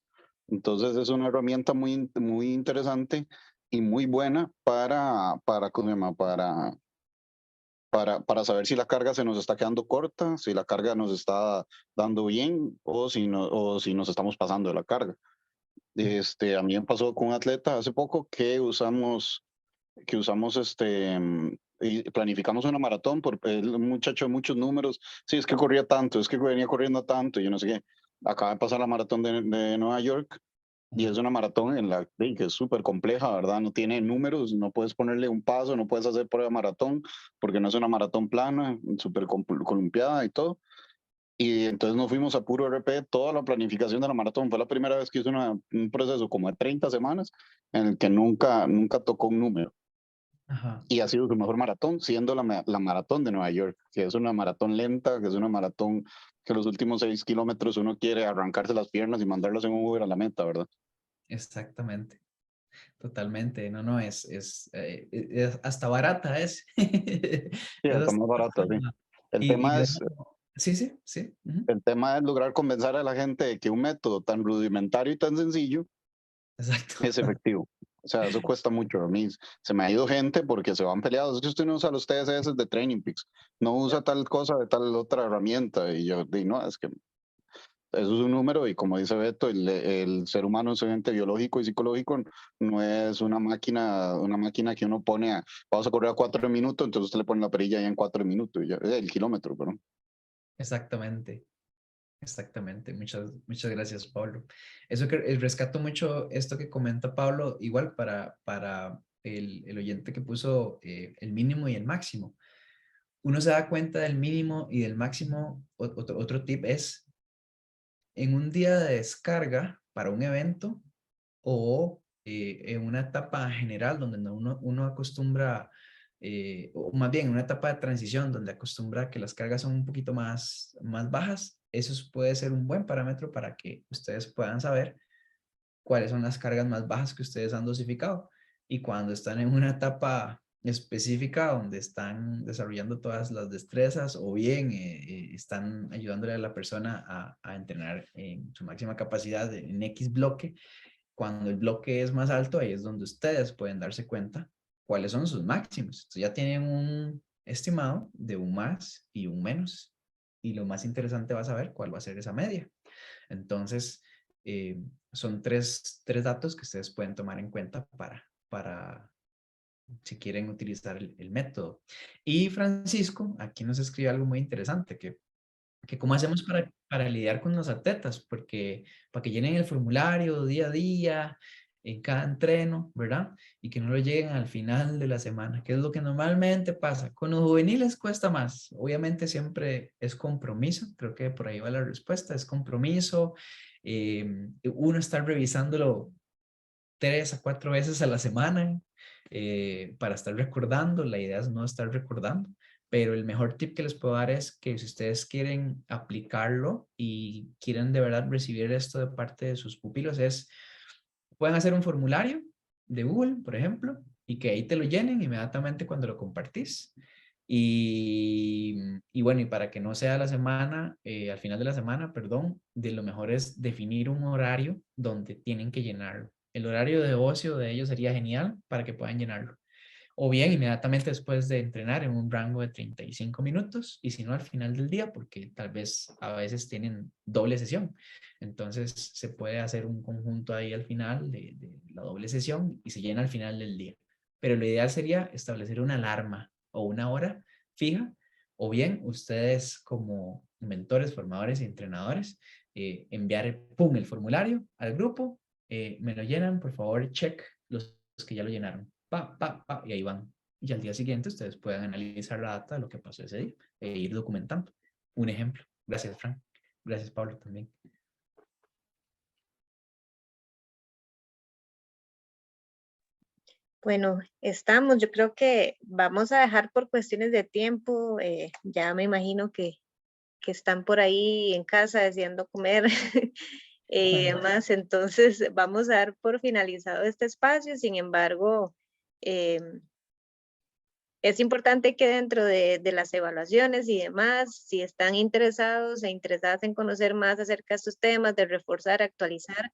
Entonces es una herramienta muy interesante y muy buena ¿cómo se llama? Para saber si la carga se nos está quedando corta, si la carga nos está dando bien o si nos estamos pasando de la carga. A mí me pasó con un atleta hace poco que usamos y planificamos una maratón por el muchacho de muchos números. Sí, es que corría tanto, es que venía corriendo tanto, yo no sé qué. Acaba de pasar la maratón de Nueva York y es una maratón que es súper compleja, ¿verdad? No tiene números, no puedes ponerle un paso, no puedes hacer prueba de maratón, porque no es una maratón plana, súper columpiada y todo. Y entonces nos fuimos a puro RP, toda la planificación de la maratón. Fue la primera vez que hice un proceso como de 30 semanas en el que nunca tocó un número. Ajá. Y ha sido su mejor maratón, siendo la maratón de Nueva York, que es una maratón lenta, que es una maratón que los últimos 6 kilómetros uno quiere arrancarse las piernas y mandarlos en un Uber a la meta, ¿verdad? Exactamente. Totalmente. No, es hasta barata es. Sí, Es está hasta más barato, sí. barata. El Y tema de es, nuevo, sí. el tema es lograr convencer a la gente de que un método tan rudimentario y tan sencillo Exacto. es efectivo. O sea, eso cuesta mucho. A mí se me ha ido gente porque se van peleados. Es que usted no usa los TSS de Training Peaks, no usa tal cosa de tal otra herramienta. Y yo digo, no, es que eso es un número y como dice Beto, el ser humano es un ente biológico y psicológico, no es una máquina que uno pone vamos a correr a 4 minutos, entonces usted le pone la perilla ya en 4 minutos, ya, el kilómetro, perdón. Exactamente. Exactamente, muchas gracias, Pablo. Eso que rescato mucho esto que comenta Pablo, igual para el oyente que puso el mínimo y el máximo. Uno se da cuenta del mínimo y del máximo. Otro tip es en un día de descarga para un evento o en una etapa general donde uno acostumbra, o más bien en una etapa de transición donde acostumbra que las cargas son un poquito más bajas, eso puede ser un buen parámetro para que ustedes puedan saber cuáles son las cargas más bajas que ustedes han dosificado. Y cuando están en una etapa específica donde están desarrollando todas las destrezas o bien están ayudándole a la persona a entrenar en su máxima capacidad en X bloque, cuando el bloque es más alto, ahí es donde ustedes pueden darse cuenta cuáles son sus máximos. Entonces ya tienen un estimado de un más y un menos. Y lo más interesante va a saber cuál va a ser esa media. Entonces, son tres datos que ustedes pueden tomar en cuenta para si quieren utilizar el método. Y Francisco, aquí nos escribe algo muy interesante, que cómo hacemos para lidiar con los atletas, porque para que llenen el formulario día a día, en cada entreno, ¿verdad? Y que no lo lleguen al final de la semana, que es lo que normalmente pasa. Con los juveniles cuesta más. Obviamente siempre es compromiso, creo que por ahí va la respuesta, es compromiso. Uno está revisándolo 3 a 4 veces a la semana para estar recordando. La idea es no estar recordando, pero el mejor tip que les puedo dar es que si ustedes quieren aplicarlo y quieren de verdad recibir esto de parte de sus pupilos, pueden hacer un formulario de Google, por ejemplo, y que ahí te lo llenen inmediatamente cuando lo compartís. Y bueno, y para que no sea la semana, al final de la semana, perdón, de lo mejor es definir un horario donde tienen que llenarlo. El horario de ocio de ellos sería genial para que puedan llenarlo. O bien inmediatamente después de entrenar en un rango de 35 minutos y si no al final del día, porque tal vez a veces tienen doble sesión. Entonces se puede hacer un conjunto ahí al final de la doble sesión y se llena al final del día. Pero lo ideal sería establecer una alarma o una hora fija, o bien ustedes como mentores, formadores y entrenadores, enviar pum, el formulario al grupo, me lo llenan, por favor, check los que ya lo llenaron, y ahí van. Y al día siguiente ustedes pueden analizar la data de lo que pasó ese día e ir documentando. Un ejemplo. Gracias, Frank. Gracias, Pablo, también. Bueno, yo creo que vamos a dejar por cuestiones de tiempo, ya me imagino que están por ahí en casa deseando comer y demás, entonces vamos a dar por finalizado este espacio. Sin embargo, es importante que dentro de las evaluaciones y demás, si están interesados e interesadas en conocer más acerca de estos temas, de reforzar, actualizar,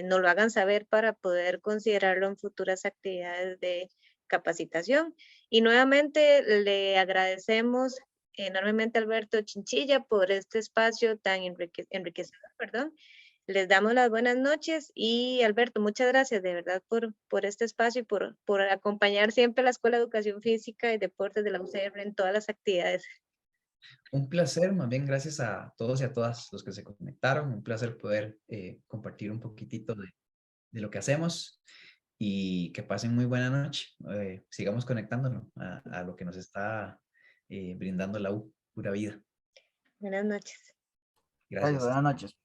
nos lo hagan saber para poder considerarlo en futuras actividades de capacitación. Y nuevamente le agradecemos enormemente a Alberto Chinchilla por este espacio tan enriquecedor, perdón. Les damos las buenas noches y Alberto, muchas gracias de verdad por este espacio y por acompañar siempre a la Escuela de Educación Física y Deportes de la UCR en todas las actividades. Un placer, más bien gracias a todos y a todas los que se conectaron. Un placer poder compartir un poquitito de lo que hacemos y que pasen muy buena noche. Sigamos conectándonos a lo que nos está brindando la U, pura vida. Buenas noches. Gracias. Buenas noches.